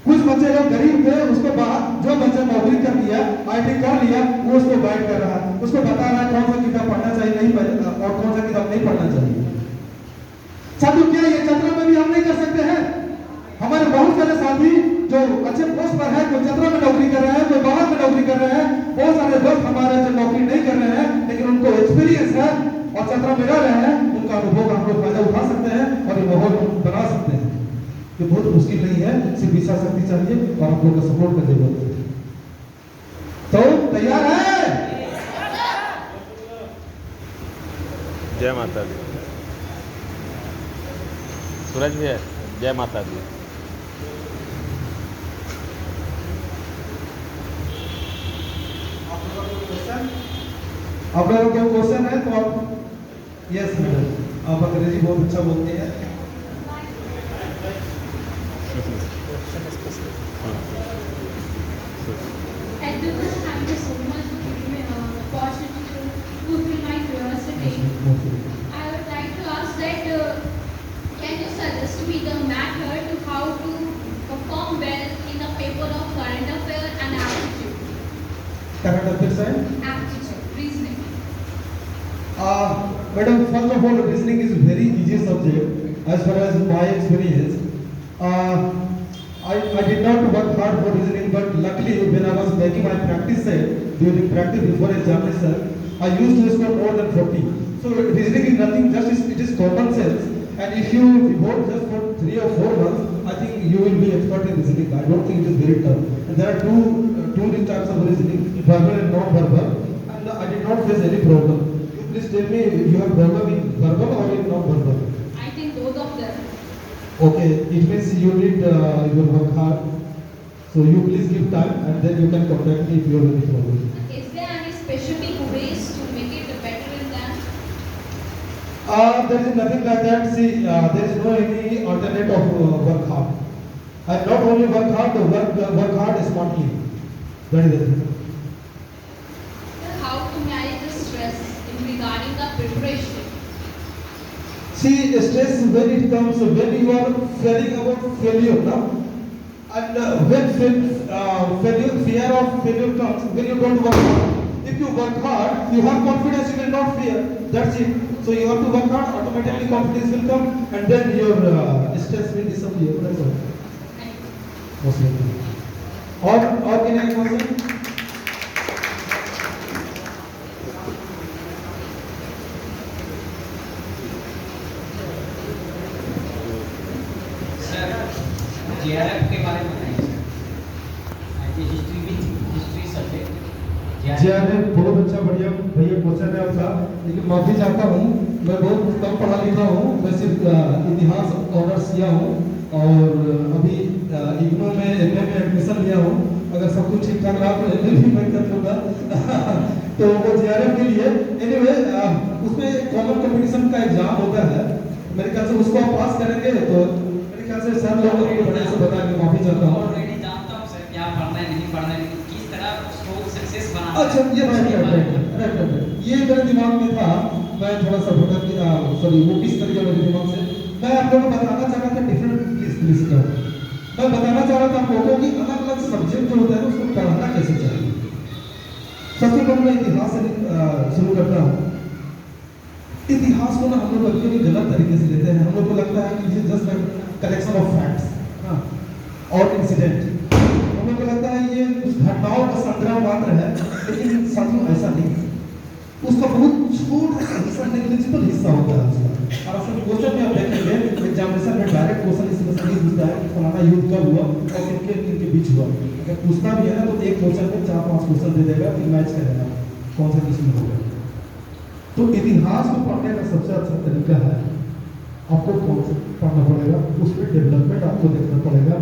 कुछ बच्चे लोग गरीब थे, उसके बाद जो बच्चा नौकरी कर लिया, आईटी कर लिया, वो उसको गाइड कर रहा है, उसको बता रहा है कौन सा किताब पढ़ना चाहिए नहीं और कौन सा किताब नहीं पढ़ना चाहिए। साथियों क्या ये चतरा में भी हम नहीं कर सकते हैं? हमारे बहुत सारे साथी जो अच्छे पोस्ट पर है, कोई चतरा में नौकरी कर रहे हैं, कोई बाहर में नौकरी कर रहे हैं, बहुत सारे दोस्त हमारे जो नौकरी नहीं कर रहे हैं लेकिन उनको एक्सपीरियंस है और चतरा में रह रहे हैं, उनका अनुभव का हम लोग फायदा उठा सकते हैं और ये माहौल बना सकते हैं। ये बहुत मुश्किल नहीं है, सिर्फ इच्छा शक्ति चाहिए और आप लोगों का सपोर्ट का जरूरत है। तो तैयार है? जय माता दी। सूरज भैया जय माता दी। आप लोगों को क्वेश्चन है तो आप यस मैडम, आप अंग्रेजी बहुत अच्छा बोलते हैं। Education, thank you so much for giving me an opportunity to fulfill my curiosity. I would like to ask that can you suggest me the method to how to perform well in a paper of current affair and aptitude? Current affairs and Aptitude, reasoning. Madam, first of all, reasoning is a very easy subject as far as my experience. I did not work hard for reasoning, but luckily when I was making my practice set, during practice before examination, I used to score more than 40. So reasoning is nothing, just it is common sense. And if you devote just for 3 or 4 months, I think you will be expert in reasoning. I don't think it is very tough. And there are two types of reasoning, verbal and non-verbal. And I did not face any problem. You please tell me, you have problem in verbal or in non-verbal? I think both of them. Okay, it means you need your work hard. So you please give time and then you can contact me if you have any problem. Is there any specific ways to make it better in them? There is nothing like that. See, there is no any alternate of work hard. And not only work hard, work hard smartly. That is the thing. How to manage the stress in regarding the preparation? See, stress when it comes, when you are fearing about failure, no? And when fear of failure comes, when you don't work hard. If you work hard, you have confidence, you will not fear. That's it. So you have to work hard, automatically confidence will come, and then your stress will disappear. That's all. Most likely. Or in any question? JRF के बारे में बताइए sir. History subject JRF बहुत अच्छा बढ़िया भैया question है आपका, लेकिन माफी चाहता हूँ, मैं बहुत कम पढ़ा लिखा हूँ, मैं सिर्फ इतिहास ऑनर्स किया हूँ और अभी इग्नू में एमए में एडमिशन लिया हूँ। अगर सब कुछ ठीक ठाक रहा तो एमए भी मैं कर लूँगा। तो वो जेआरएफ के लिए एनीवे उसमें कॉमन कंपटीशन का एग्जाम होता है, मेरे ख्याल से उसको आप पास करेंगे तो मेरे ख्याल से सर लोग आपको बढ़िया से बताएंगे। माफी चाहता हूँ। ऑलरेडी जानता हूँ सर क्या पढ़ना है नहीं पढ़ना है, लेकिन किस तरह उसको सक्सेस बनाना है। अच्छा ये मेरे दिमाग में था, मैं थोड़ा सा भटक गया, सॉरी वो किस तरीके मेरे दिमाग से मैं आप लोगों को बताना चाह रहा था डिफरेंट लिस्ट मैं बताना चाह रहा था आप लोगों की अलग अलग सब्जेक्ट जो होता है उसको पढ़ना कैसे चाहिए। सबसे पहले मैं इतिहास से शुरू करता हूँ। इतिहास को ना हम लोग कभी गलत तरीके से लेते हैं, हम लोग को लगता है कि ये जस्ट कलेक्शन ऑफ फैक्ट्स और इंसिडेंट। लेकिन साथियों ऐसा नहीं है। उसका बहुत छोटा सा हिस्सा, नेग्लिजिबल हिस्सा होता है उसका। और असल क्वेश्चन में आप देखेंगे एग्जामिनेशन में डायरेक्ट क्वेश्चन इस तरह से नहीं पूछता है कि फलाना युद्ध कब हुआ और किनके बीच हुआ। अगर पूछना भी है ना तो एक क्वेश्चन में 4-5 क्वेश्चन दे देगा, फिर मैच करेगा कौन सा किसमें होगा। तो इतिहास को पढ़ने का सबसे अच्छा तरीका है आपको कौन सा पढ़ना पड़ेगा, उसमें डेवलपमेंट आपको देखना पड़ेगा,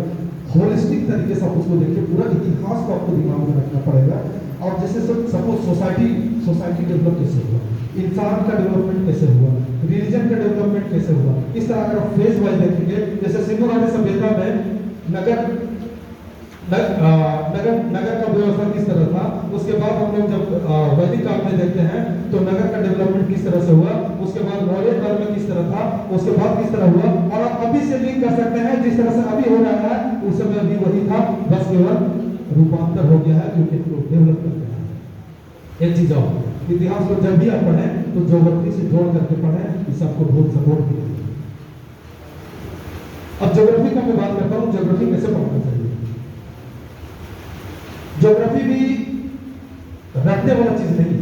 होलिस्टिक तरीके से आप उसको देखिए, पूरा इतिहास को आपको दिमाग में रखना पड़ेगा। और जैसे सपोज सोसाइटी डेवलप कैसे हुआ, इंसान का डेवलपमेंट कैसे हुआ, रिलीजन का डेवलपमेंट कैसे हुआ, इस तरह अगर आप फेज वाइज देखेंगे, जैसे सिंधु घाटी सभ्यता में नगर का व्यवस्था किस तरह था, उसके बाद हम लोग जब वैदिक काल में देखते हैं तो नगर का डेवलपमेंट किस तरह से हुआ, उसके बाद मौर्य काल में किस तरह था, उसके बाद किस तरह हुआ, और आप अभी से लिंक कर सकते हैं जिस तरह से अभी हो रहा है उस समय अभी वही था, बस केवल रूपांतर हो गया है क्योंकि लोग डेवलप करते हैं। एक चीज और, इतिहास को जब भी आप पढ़ें तो ज्योग्राफी से जोड़ करके पढ़ें, इस आपको बहुत सपोर्ट किया। अब ज्योग्राफी का मैं बात करता हूँ, ज्योग्राफी कैसे पढ़ना चाहिए। ज्योग्राफी भी रटने वाला चीज नहीं है।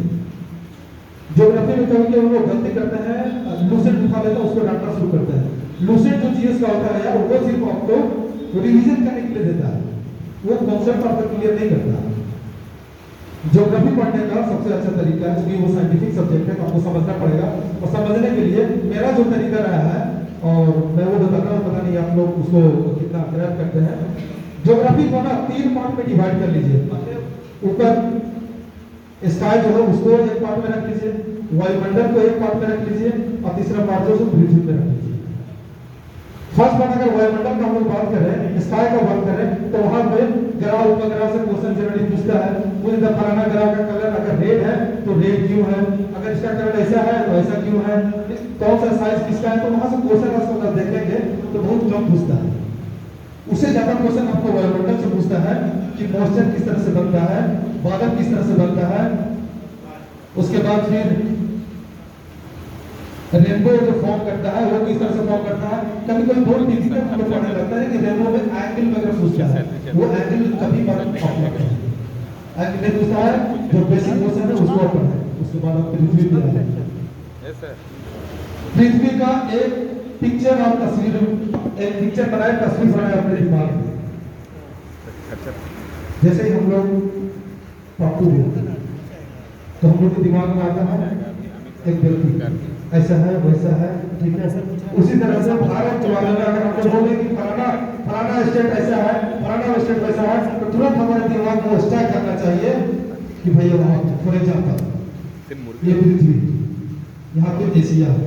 ज्योग्राफी में कभी कभी लोग गलती करते हैं, लूसेंट उठा लेते हैं, उसको रटना शुरू करते हैं। लूसेंट जो जीएस का होता है यार, वो सिर्फ आपको रिवीजन करने के लिए देता है, वो कॉन्सेप्ट आपको क्लियर नहीं करता। ज्योग्राफी पढ़ने का सबसे अच्छा तरीका है, क्योंकि वो साइंटिफिक सब्जेक्ट है, आपको समझना पड़ेगा। और समझने के लिए मेरा जो तरीका रहा है, और मैं वो बताता हूँ, पता नहीं आप लोग उसको कितना ग्रैब करते हैं। ज्योग्राफी को ना 3 पार्ट में डिवाइड कर लीजिए। ऊपर स्काई जो है उसको एक पार्ट में रख लीजिए, वायुमंडल को एक पार्ट में रख लीजिए, और तीसरा पार्ट जो है पृथ्वी में रख लीजिए। फर्स्ट पार्ट अगर वायुमंडल का हम लोग बात करें, स्काई का बात करें, तो वहां पे ग्रह उपग्रह से क्वेश्चन जनरली पूछता है, मुझे फलाना ग्रह का कलर अगर रेड है तो रेड क्यों है, अगर इसका कलर ऐसा है तो ऐसा क्यों है, कौन सा साइज किसका है, तो वहां से क्वेश्चन अगर देखेंगे तो बहुत कम पूछता है। उससे ज्यादा क्वेश्चन आपको वायुमंडल से पूछता है कि मॉइस्चर किस तरह से बनता है, बादल किस तरह से बनता है, उसके बाद फिर रेनबो जो फॉर्म करता है वो किस तरह से फॉर्म करता है। कभी कभी बहुत डिफिकल्ट हम लोग पढ़ने लगता है कि रेनबो में एंगल वगैरह पूछता है, वो एंगल कभी बात एंगल नहीं पूछता है, जो बेसिक क्वेश्चन है उसको अपन है। उसके बाद आप पृथ्वी पे आते हैं। पृथ्वी का एक पिक्चर और तस्वीर, एक पिक्चर बनाए, तस्वीर बनाए अपने दिमाग में। जैसे ही हम लोग पापू तो हम लोग के दिमाग में आता है एक व्यक्ति ऐसा है वैसा है, ठीक है। उसी तरह से भारत के बारे में अगर हम लोग बोले कि फलाना स्टेट ऐसा है, फलाना स्टेट वैसा है, तो तुरंत हमारे दिमाग को स्ट्राइक करना चाहिए कि भैया वहाँ फॉर एग्जाम्पल ये पृथ्वी, यहाँ पे एशिया है,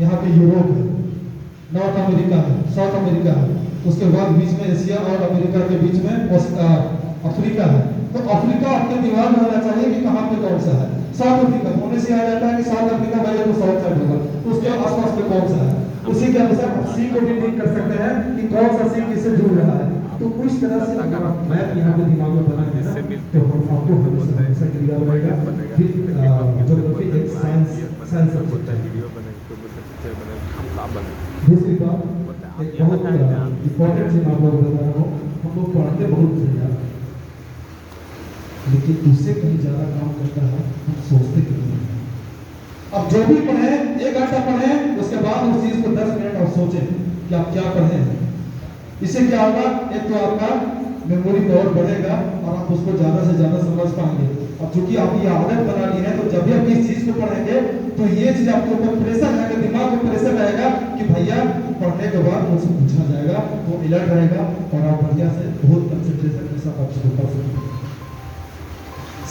यहाँ पे यूरोप है, नॉर्थ अमेरिका है, साउथ अमेरिका है, उसके बाद बीच में एशिया और अमेरिका के बीच में अफ्रीका है। तो अफ्रीका आपके दिमाग में होना चाहिए कि कहाँ पे कौन सा है। साउथ अफ्रीका होने से आ जाता है कि साउथ अफ्रीका भैया तो साउथ साइड होगा, तो उसके आसपास में कौन सा है, उसी के अनुसार आप सी को भी लिंक कर सकते हैं कि कौन सा सी किससे जुड़ रहा है। तो उस तरह से अगर आप मैप यहाँ पे दिमाग में बना देना तो हम आपको हमेशा क्लियर रहेगा। फिर ज्योग्राफी एक साइंस सब्जेक्ट है। दूसरी बात एक बहुत इम्पोर्टेंट चीज आप लोग बता रहा हूँ, हम लोग पढ़ते बहुत ज़्यादा, लेकिन उससे कहीं ज्यादा काम करता है हम सोचते क्यों नहीं। अब जो भी पढ़े 1 घंटा पढ़े, उसके बाद उस चीज को 10 मिनट आप सोचें कि आप क्या पढ़े हैं। इससे क्या होगा, एक तो आपका मेमोरी पावर बढ़ेगा और आप उसको ज्यादा से ज्यादा समझ पाएंगे। अब चूंकि आप ये आदत बना ली है, तो जब भी आप इस चीज को पढ़ेंगे तो ये चीज आपके ऊपर प्रेशर आएगा, दिमाग में प्रेशर आएगा कि भैया पढ़ने के बाद मुझसे पूछा जाएगा, वो अलर्ट रहेगा और आप बढ़िया से बहुत कंसंट्रेशन के साथ आप उसको पढ़ सकते हैं।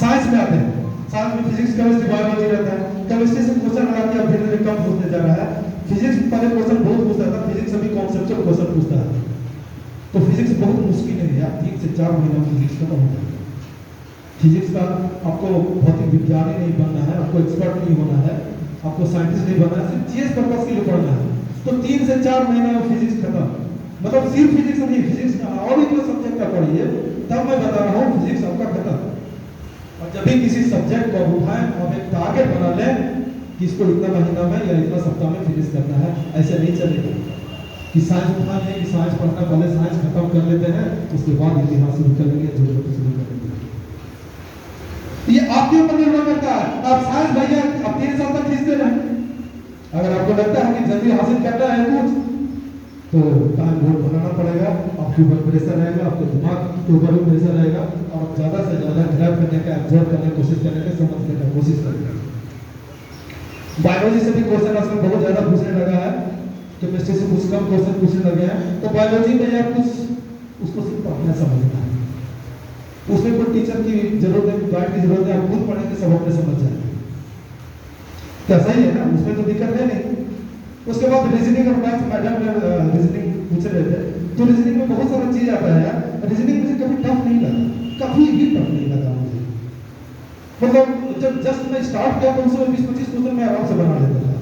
साइंस में आते हैं, साइंस में फिजिक्स केमिस्ट्री बायोलॉजी रहता है। केमिस्ट्री से क्वेश्चन हटा के अब धीरे धीरे कम पूछने जा रहा है। फिजिक्स पहले क्वेश्चन बहुत पूछता था, फिजिक्स अभी कॉन्सेप्चुअल क्वेश्चन पूछता है। तो फिजिक्स बहुत मुश्किल है यार, 3 से 4 महीना फिजिक्स खत्म हो जाएगा। फिजिक्स का आपको भौतिक विज्ञानी नहीं बनना है, आपको एक्सपर्ट नहीं होना है, आपको साइंटिस्ट नहीं बनना है, सिर्फ जीएस पर्पस के लिए पढ़ना है। तो 3 से 4 महीना में फिजिक्स खत्म। मतलब सिर्फ फिजिक्स नहीं, फिजिक्स का और भी कोई सब्जेक्ट का पढ़िए, तब मैं बता रहा हूँ फिजिक्स आपका खत्म। और जब भी किसी सब्जेक्ट को उठाएं और एक टारगेट बना लें कि इसको इतना महीना में या इतना सप्ताह में फिनिश करना है, ऐसे नहीं चलेगा कि साइंस उठा लें कि साइंस पढ़ना, पहले साइंस खत्म कर लेते हैं, उसके बाद इतिहास शुरू कर लेंगे, ज्योग्राफी शुरू कर लेंगे। ये आपके ऊपर निर्भर करता है। आप साइंस भैया अब 3 साल तक खींचते रहे, अगर आपको लगता है कि जल्दी हासिल करना है कुछ तो टाइम बहुत बनाना पड़ेगा। आपके ऊपर प्रेशर रहेगा, आपके दिमाग के ऊपर भी प्रेशर रहेगा, और ज़्यादा से ज़्यादा ग्रैब करने का, एब्जॉर्ब करने की कोशिश करने का, समझने का कोशिश करेगा। बायोलॉजी से भी क्वेश्चन आजकल बहुत ज़्यादा पूछने लगा है, केमिस्ट्री से कुछ कम क्वेश्चन पूछने लगे हैं। तो बायोलॉजी में यार कुछ उसको सिर्फ पढ़ना समझना है, उसमें कोई टीचर की जरूरत है, गाइड की जरूरत है, आप खुद पढ़ेंगे सब अपने समझ जाएंगे। क्या सही है ना, उसमें तो दिक्कत है नहीं। उसके बाद रीजनिंग और मैथ, मैडम ने रीजनिंग पूछ रहे थे, तो रीजनिंग में बहुत सारा चीज आता है यार। रीजनिंग मुझे कभी टफ नहीं लगा, कभी भी टफ नहीं लगा मुझे। मतलब जब जस्ट मैं स्टार्ट किया तो उसमें 20-25 क्वेश्चन मैं आराम से बना लेता था।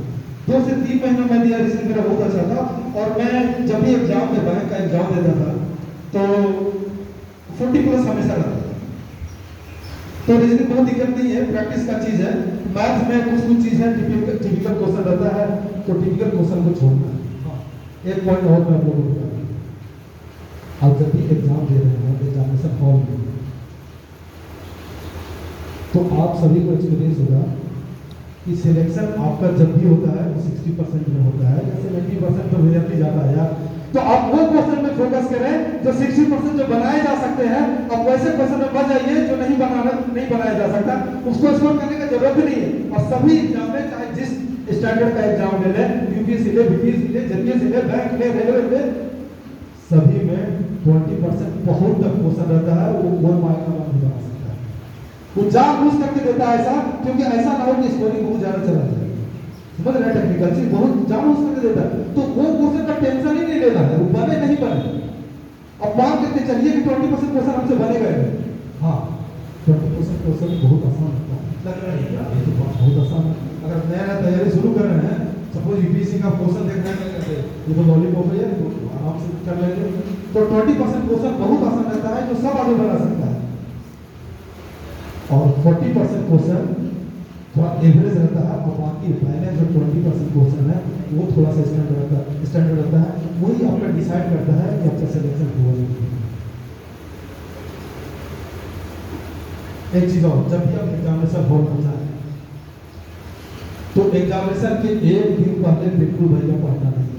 2 से 3 महीना मैं दिया, रीजनिंग मेरा बहुत अच्छा था। और मैं जब भी एग्जाम में बैंक का एग्जाम देता था तो 40+ हमेशा रहता था। तो रीजनिंग बहुत दिक्कत नहीं है, प्रैक्टिस का चीज है। मैथ में कुछ चीज है, टिपिकल क्वेश्चन रहता है, तो टिपिकल क्वेश्चन को छोड़ना है। एक पॉइंट और मैं आप लोगों को बता दूं, आप जब भी एग्जाम दे रहे हैं एग्जामिनेशन हॉल में, तो आप सभी को एक्सपीरियंस होगा कि सिलेक्शन आपका जब भी होता है वो 60% में होता है, या 70% तो रिजल्ट जाता है यार। तो आप वो क्वेश्चन में फोकस करें जो 60% जो बनाए जा सकते हैं। अब वैसे क्वेश्चन में बच जाइए जो नहीं बनाया जा सकता, उसको स्कोर करने की जरूरत नहीं है। और सभी एग्जाम में, चाहे जिस स्टैंडर्ड का एग्जाम ले लें, यूपीएससी ले, बीपीएससी ले, जेपीएससी ले, बैंक ले, रेलवे ले, सभी में 20% बहुत तक क्वेश्चन रहता है, वो 1 मार्क का नहीं बना सकता है। वो जानबूझ करके देता है ऐसा, क्योंकि ऐसा ना हो कि स्कोरिंग बहुत ज्यादा चला जाए। समझ रहे हैं, टेक्निकल चीज बहुत जानबूझ करके देता है। तो वो क्वेश्चन का टेंशन ही नहीं लेना है, वो बने नहीं बने। अब मान करके चलिए कि 20% क्वेश्चन हमसे बने गए। हाँ, 20% क्वेश्चन बहुत आसान लगता है, लग रहा है यार ये तो बहुत आसान है। अगर नया तैयारी शुरू कर रहे हैं, सपोज यूपीएससी का क्वेश्चन देखना है, ये तो लॉलीपॉप है, तो आराम से कर लेंगे। तो 20% क्वेश्चन बहुत आसान रहता है, जो सब आगे बढ़ा सकता है। और 40% क्वेश्चन थोड़ा एवरेज रहता है, और बाकी फाइनल जो 20% क्वेश्चन है वो थोड़ा सा स्टैंडर्ड रहता है। वही आपका डिसाइड करता है कि आपका सिलेक्शन हुआ नहीं। एक चीज और, जब भी आप एग्जामिनेशन हॉल में जाए तो एग्जामिनेशन के 1 दिन पहले बिल्कुल भैया पढ़ना नहीं।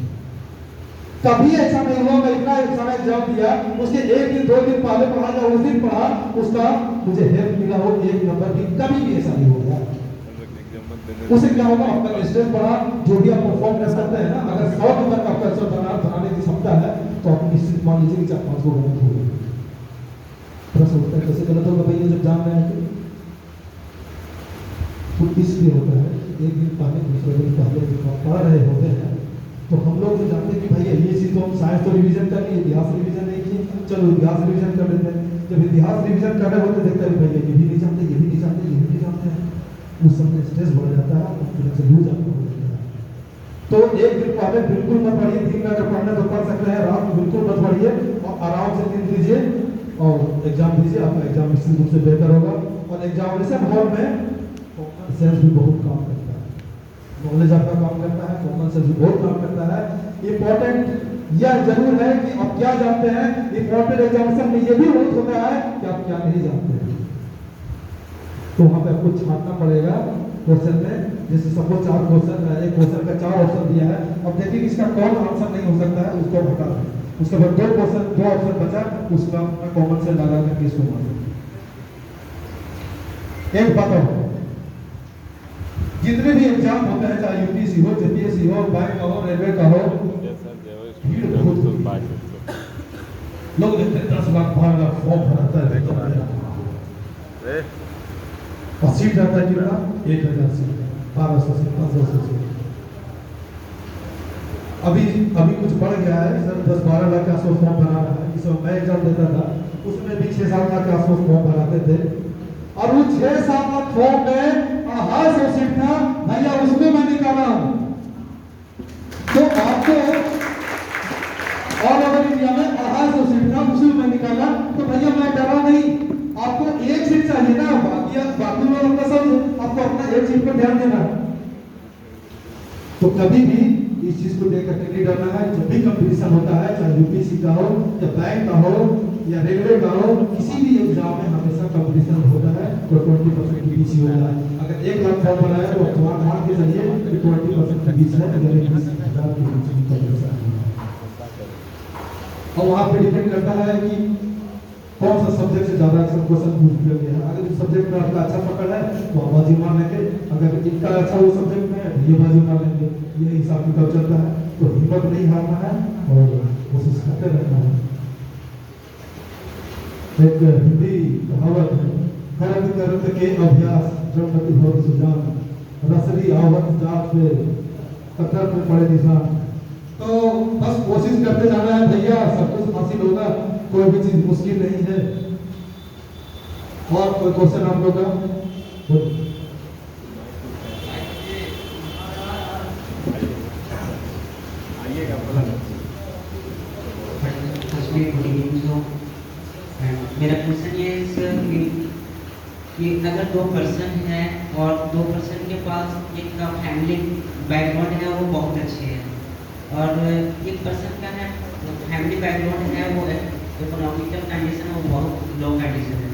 कभी ऐसा नहीं हुआ मैं इतना समय एग्जाम दिया, उसके 1 दिन 2 दिन पहले पढ़ा या उस दिन पढ़ा, उसका मुझे हेल्प मिला हो 1 नंबर भी, कभी भी ऐसा नहीं होगा। उसे क्या होगा, आपका स्ट्रेस बढ़ा, जो भी आप परफॉर्म कर सकते हैं ना, अगर 100 नंबर का आपका बनाने की क्षमता है तो आप निश्चित मान लीजिए कि 4-5 को गलत होगा। प्रश्न होता है कैसे गलत होगा भैया, जब जान रहे हैं तो इसलिए होता है 1 दिन पहले, दूसरे दिन पहले जब आप पढ़ रहे होते हैं तो हम लोग तो जानते हैं कि भैया ये चीज तो हम साइंस तो रिवीजन कर लिए, इतिहास रिवीजन नहीं किए, चलो इतिहास रिवीजन कर लेते हैं। जब इतिहास रिवीजन कर रहे होते देखते हैं भैया ये भी नहीं जानते, ये भी नहीं जानते, ये भी नहीं जानते हैं, उस समय स्ट्रेस बढ़ जाता है और फिर से लूज आपको हो जाता है। तो 1 दिन पहले बिल्कुल मत पढ़िए, दिन में अगर पढ़ना तो पढ़ सकते हैं, रात में बिल्कुल मत पढ़िए, और आराम से नींद लीजिए और एग्जाम दीजिए। आपका एग्जाम निश्चित रूप से बेहतर होगा। और एग्जामिनेशन हॉल में कॉमन सेंस भी बहुत काम करता है, नॉलेज आपका काम करता है, कॉमन सेंस भी बहुत काम करता है। इंपॉर्टेंट यह जरूर है कि आप क्या जानते हैं। इंपॉर्टेंट एग्जामिनेशन में यह भी बहुत होता है कि आप क्या नहीं जानते हैं, तो वहां पे आपको छांटना पड़ेगा क्वेश्चन में। जैसे सपोज 4 क्वेश्चन, एक क्वेश्चन का 4 ऑप्शन दिया है, अब देखिए इसका कौन आंसर नहीं हो सकता है, उसको हटा दें। उसके बाद 2 ऑप्शन बचा, उसका कॉमन सेंस लगा करके इसको मार दें। एक बात और, जितने भी एग्जाम होते हैं, चाहे यूपीएससी हो, जेपीएससी हो, बैंक का हो, रेलवे का हो, लोग देखते हैं 10 लाख 12 लाख फॉर्म भरता है, और सीट रहता है कितना, 1000 सीट, 1200 सीट, 500 सीट। अभी कुछ बढ़ गया है सर, 10-12 लाख के आसपास फॉर्म भरा रहा है। इस समय मैं एग्जाम देता था, उसमें भी 6-7 लाख के आसपास फॉर्म भराते थे, और वो 6-7 लाख फॉर्म में 250 सीट था भैया, उसमें मैं निकाला हूं। तो आपको ऑल ओवर इंडिया में 250 सीट था, उसमें मैं निकाला, तो भैया मैं डरा नहीं। आपको 1 सीट चाहिए ना, बाकी लोग अपना सब, आपको अपना 1 सीट पर ध्यान देना। तो कभी भी इस चीज को लेकर के नहीं डरना है। जब भी कंपटीशन होता है, चाहे यूपीएससी का हो या बैंक का हो या रेलवे का हो, किसी भी एग्जाम में हमेशा कंपटीशन होता है तो 20% की फीस होता है। अगर 1 लाख फॉर्म भरा है तो मान के चलिए कि 20% की फीस है, अगर 20,000 की कंपटीशन है। और वहाँ पे डिपेंड करता है कि कौन सा सब्जेक्ट से ज़्यादा अक्सर क्वेश्चन पूछ लिया गया है। अगर इस सब्जेक्ट में आपका अच्छा पकड़ है तो आप बाजी मार लेंगे, अगर इनका अच्छा वो सब्जेक्ट में है तो ये बाजी मार लेंगे। ये हिसाब किताब चलता है, तो हिम्मत नहीं हारना है और कोशिश करते रहना है। एक हिंदी कहावत है, करत करत के अभ्यास जड़मति भव सुजान, रसरी आवत जात पे कतर में पड़े निशान। तो बस कोशिश करते जाना है भैया, सब कुछ हासिल होगा, कोई भी चीज मुश्किल नहीं है। और कोई क्वेश्चन आप लोग का? मेरा क्वेश्चन ये है सर कि अगर 2 पर्सन है और 2 पर्सन के पास एक का फैमिली बैकग्राउंड है वो बहुत अच्छे है और एक पर्सन का है फैमिली बैकग्राउंड है वो इकोनॉमिकल कंडीशन वो बहुत लो कंडीशन है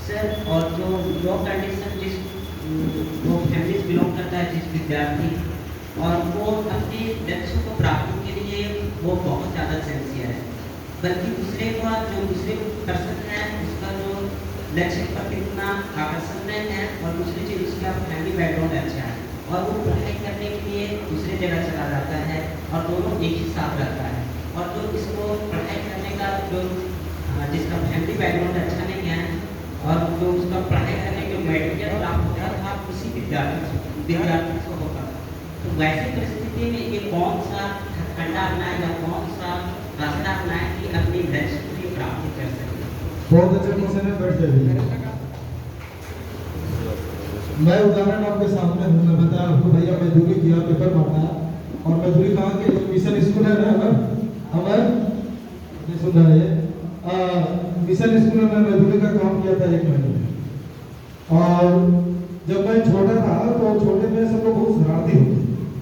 सर। और जो लो कंडीशन जिस वो फैमिली बिलोंग करता है जिस विद्यार्थी और वो अपने लक्ष्य को प्राप्ति के लिए वो बहुत ज़्यादा सिंसियर है, बल्कि दूसरे का जो दूसरे पर्सन है उसका जो लक्ष्य पर कितना आकर्षण नहीं है और दूसरी चीज़ उसका फैमिली बैकग्राउंड अच्छा है और वो पढ़ाई करने के लिए दूसरी जगह चला जाता है और दोनों एक ही साथ रहता है। और जो इसको पढ़ाई करने का जो जिसका फैमिली बैकग्राउंड अच्छा नहीं है और जो उसका पढ़ाई करने के मटेरियल प्राप्त होता था उसी विद्यार्थी से होता। तो वैसी परिस्थिति में ये कौन सा खंडा अपनाए या कौन सा रास्ता अपनाए कि अपनी लक्ष्य की प्राप्ति कर सके? बहुत अच्छे क्वेश्चन है, बैठ जाइए। मैं उदाहरण आपके सामने हूँ, मैं बताया आपको भैया मजदूरी किया, पेपर मारना और मजदूरी कहाँ के मिशन स्कूल है ना हमारे नहीं सुन रहा है मिशन स्कूल में मैं मजदूरी का काम किया था 1 महीने। और जब मैं छोटा था तो छोटे में सब लोग बहुत शरारती होते,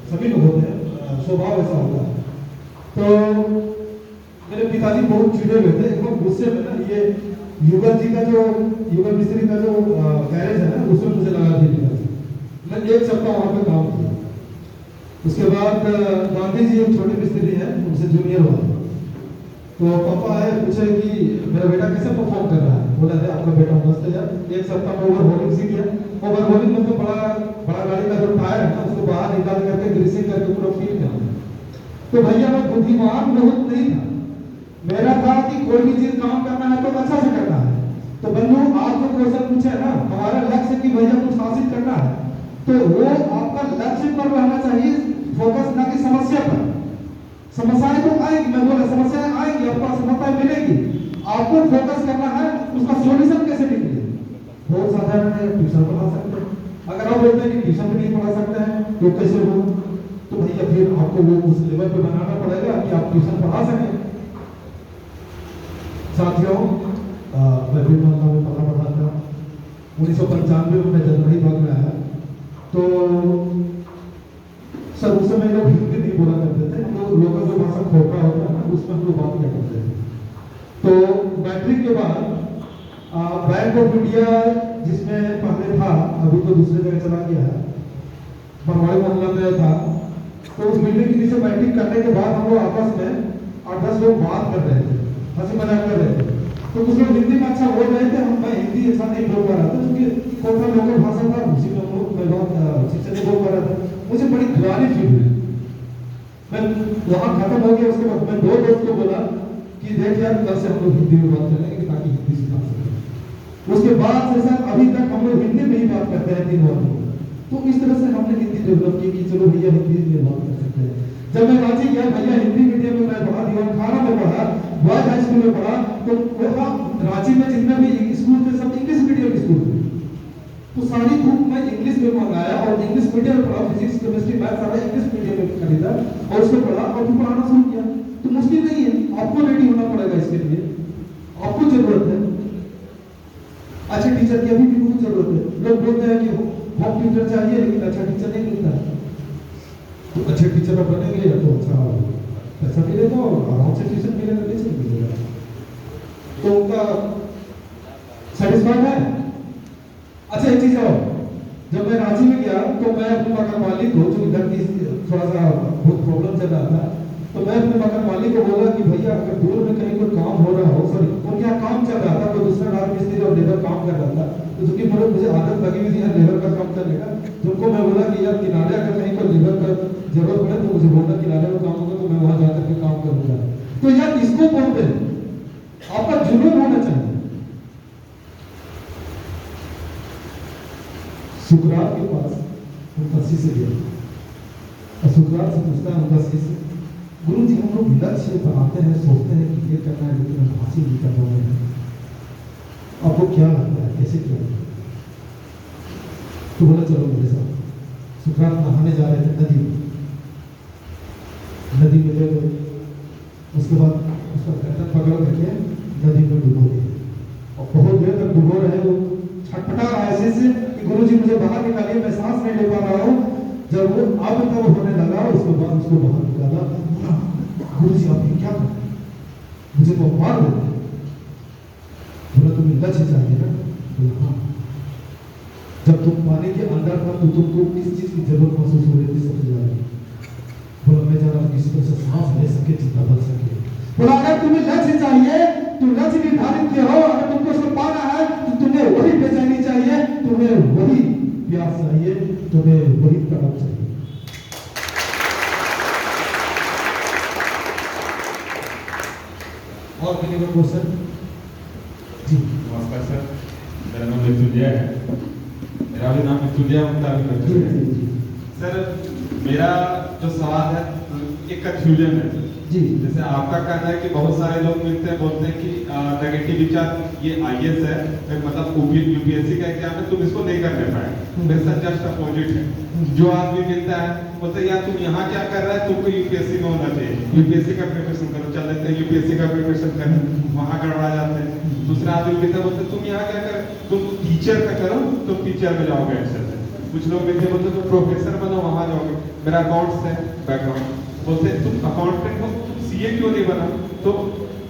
सभी लोग होते हैं, स्वभाव ऐसा होता है। तो मेरे पिताजी बहुत चिड़े हुए थे, एकदम गुस्से में ना, ये युगल जी का जो युगल मिस्त्री का जो गैरेज है ना उसमें मुझे लगा दिया पिताजी। मैं 1 सप्ताह वहाँ पे काम किया। उसके बाद गांधी जी एक छोटे मिस्त्री है, उनसे जूनियर हुआ। तो पापा आए, पूछे कि मेरा बेटा कैसे परफॉर्म कर रहा है। बोला है आपका बेटा मस्त है यार, 1 सप्ताह में ओवरहोलिंग सीख गया। ओवरहोलिंग मतलब बड़ा गाड़ी का जो टायर है ना उसको बाहर निकाल करके ग्रीसिंग करके पूरा फील करना। तो भैया मैं बुद्धिमान बहुत नहीं था, मेरा था कि कोई भी चीज काम करना है तो अच्छा से करना है। तो बंधु आप जो क्वेश्चन पूछे ना, हमारा लक्ष्य कि भैया कुछ हासिल करना है तो वो आपका लक्ष्य पर रहना चाहिए, फोकस ना कि समस्या पर। समस्याएं तो आएगी, मैं बोला समस्याएं आएगी, आपको असफलता मिलेगी, आपको फोकस करना है उसका सॉल्यूशन कैसे निकले। बहुत साधारण है, ट्यूशन पढ़ा सकते हैं। अगर आप बोलते हैं कि ट्यूशन भी नहीं पढ़ा सकते हैं तो कैसे हो, तो भैया फिर आपको वो उस लेवल पे बनाना पड़ेगा कि आप ट्यूशन पढ़ा सकें। साथियों मैं भी मोहल्ला में पढ़ा था 1995 में मैं जनवरी भाग में आया। तो सर उस समय लोग हिंदी नहीं बोला करते थे, तो लोकल जो भाषा खोखा होता है ना उसमें हम लोग बात किया करते थे। तो मैट्रिक के बाद बैंक ऑफ इंडिया जिसमें पहले था, अभी तो दूसरे जगह चला गया है, बरवाड़ी मोहल्ला में था। तो उस बिल्डिंग के नीचे मैट्रिक करने के बाद हम लोग आपस में 8-10 लोग बात कर रहे थे, हंसी मजाक कर रहे थे। तो कुछ लोग हिंदी में अच्छा बोल रहे थे, मैं हिंदी अच्छा नहीं बोल पा रहा था क्योंकि कोटा लोकल भाषा था, उसी में हम लोग मैं बहुत ठीक से नहीं बोल पा रहा था। मुझे बड़ी ग्लानि फील हुई। मैं वहाँ खत्म हो गया, उसके बाद मैं 2 दोस्त को बोला कि देख यार कल से हम लोग हिंदी में बात करेंगे ताकि हिंदी सिखा सकें। उसके बाद से सर अभी तक हम लोग हिंदी में ही बात करते हैं 3 बार। तो इस तरह से हमने हिंदी डेवलप की कि चलो भैया हिंदी में बात कर सकते हैं। जब मैं रांची गया भैया हिंदी मीडियम में मैं पढ़ा, दीवान खाना में पढ़ा, बॉयज हाई स्कूल में पढ़ा। तो वहाँ रांची में जितने भी स्कूल थे सब इंग्लिश मीडियम स्कूल थे। तो सारी बुक मैं इंग्लिश में मंगाया और इंग्लिश मीडियम में पढ़ा, फिजिक्स केमिस्ट्री मैथ सारा इंग्लिश मीडियम में खरीदा और उसको पढ़ा और फिर पढ़ाना शुरू किया। तो मुश्किल नहीं है, आपको रेडी होना पड़ेगा इसके लिए, आपको जरूरत है। अच्छे टीचर की अभी भी बहुत जरूरत है। लोग बोलते हैं कि होम टीचर चाहिए लेकिन अच्छा टीचर नहीं मिलता है। तो अच्छे टीचर आप बनेंगे तो अच्छा पैसा मिलेगा और आराम से ट्यूशन मिलेगा, कैसे मिलेगा। तो उनका सेटिस्फाइड है? अच्छा एक चीज और, जब मैं रांची में गया तो मैं अपने मकान मालिक को, जो इधर की थोड़ा सा बहुत प्रॉब्लम चल रहा था, तो मैं अपने मकान मालिक को बोला कि भैया अगर दूर में कहीं कोई काम हो रहा हो, सॉरी उनके यहाँ काम चल रहा था, कोई दूसरा राजमिस्त्री और लेबर काम कर रहा था, तो चूंकि मुझे आदत लगी हुई थी यार लेबर का काम करने का, तो उनको मैं बोला कि यार किनारे अगर कहीं कोई लेबर का जरूरत पड़े तो मुझे बोलना, किनारे में काम होगा तो मैं वहां जाकर के काम करूंगा। तो यार इसको बोलते हैं आपका जुनून होना चाहिए। सुकरात के पास उनका शिष्य गया और सुकरात से पूछता है उनका शिष्य, गुरु जी हम लोग लक्ष्य बनाते हैं, सोचते हैं कि ये करना है, लेकिन हम हासिल नहीं कर रहे हैं, आपको क्या लगता है कैसे किया? तो बोला चलो मेरे साथ। सुकरात नहाने जा रहे थे नदी में ले गए, उसके बाद उसका गर्दन पकड़ करके नदी में डुबो दिए और बहुत देर तक डुबो रहे। वो छटपटा रहा ऐसे से कि गुरु जी मुझे बाहर निकालिए, मैं सांस नहीं ले पा रहा हूँ। जब वो अब तब होने लगा, उसके बाद उसको बाहर निकाला। गुरु जी आप क्या कर, मुझे तो मार देते। बोला तुम्हें लक्ष्य चाहिए ना? बोला हाँ। जब तुम पानी के अंदर था तो तुमको किस चीज की जरूरत महसूस हो रही थी सबसे ज्यादा? बोला मैं जरा किसी तरह से सांस ले सके, जितना बच सके। बोला अगर तुम्हें लक्ष्य चाहिए तो लक्ष्य निर्धारित किया हो, अगर तुमको उसको पाना है तो तुम्हें वही बेचैनी चाहिए, तुम्हें वही प्यास चाहिए, तुम्हें वही तड़प चाहिए। और किसी को क्वेश्चन? जी नमस्कार सर, मेरा नाम मृत्युंजय है। मेरा भी नाम मृत्युंजय है। सर मेरा जो सवाल है एक कंफ्यूजन है जी। जैसे आपका कहना है कि बहुत सारे लोग मिलते हैं बोलते हैं कि नेगेटिव विचार, ये आईएएस है मतलब यूपीएससी का एग्जाम है, तुम इसको नहीं करने पाए। मेरे साथ जस्ट अपोजिट है। जो आदमी मिलता है बोलते यार तुम यहाँ क्या कर रहा है, तुमको यूपीएससी में होना चाहिए, यूपीएससी का प्रिपरेशन करो। चल लेते हैं यूपीएससी का प्रिपरेशन करें, वहाँ गड़बड़ा जाते हैं। दूसरा आदमी मिलता है बोलते तुम यहाँ क्या कर, तुम टीचर का करो, तुम टीचर में जाओगे अच्छे से। कुछ लोग मिलते बोलते तुम प्रोफेसर बनो, वहाँ जाओगे। मेरा अकाउंट्स है बैकग्राउंड, बोलते तुम अकाउंटेंट हो, तुम सीए क्यों नहीं बना, तो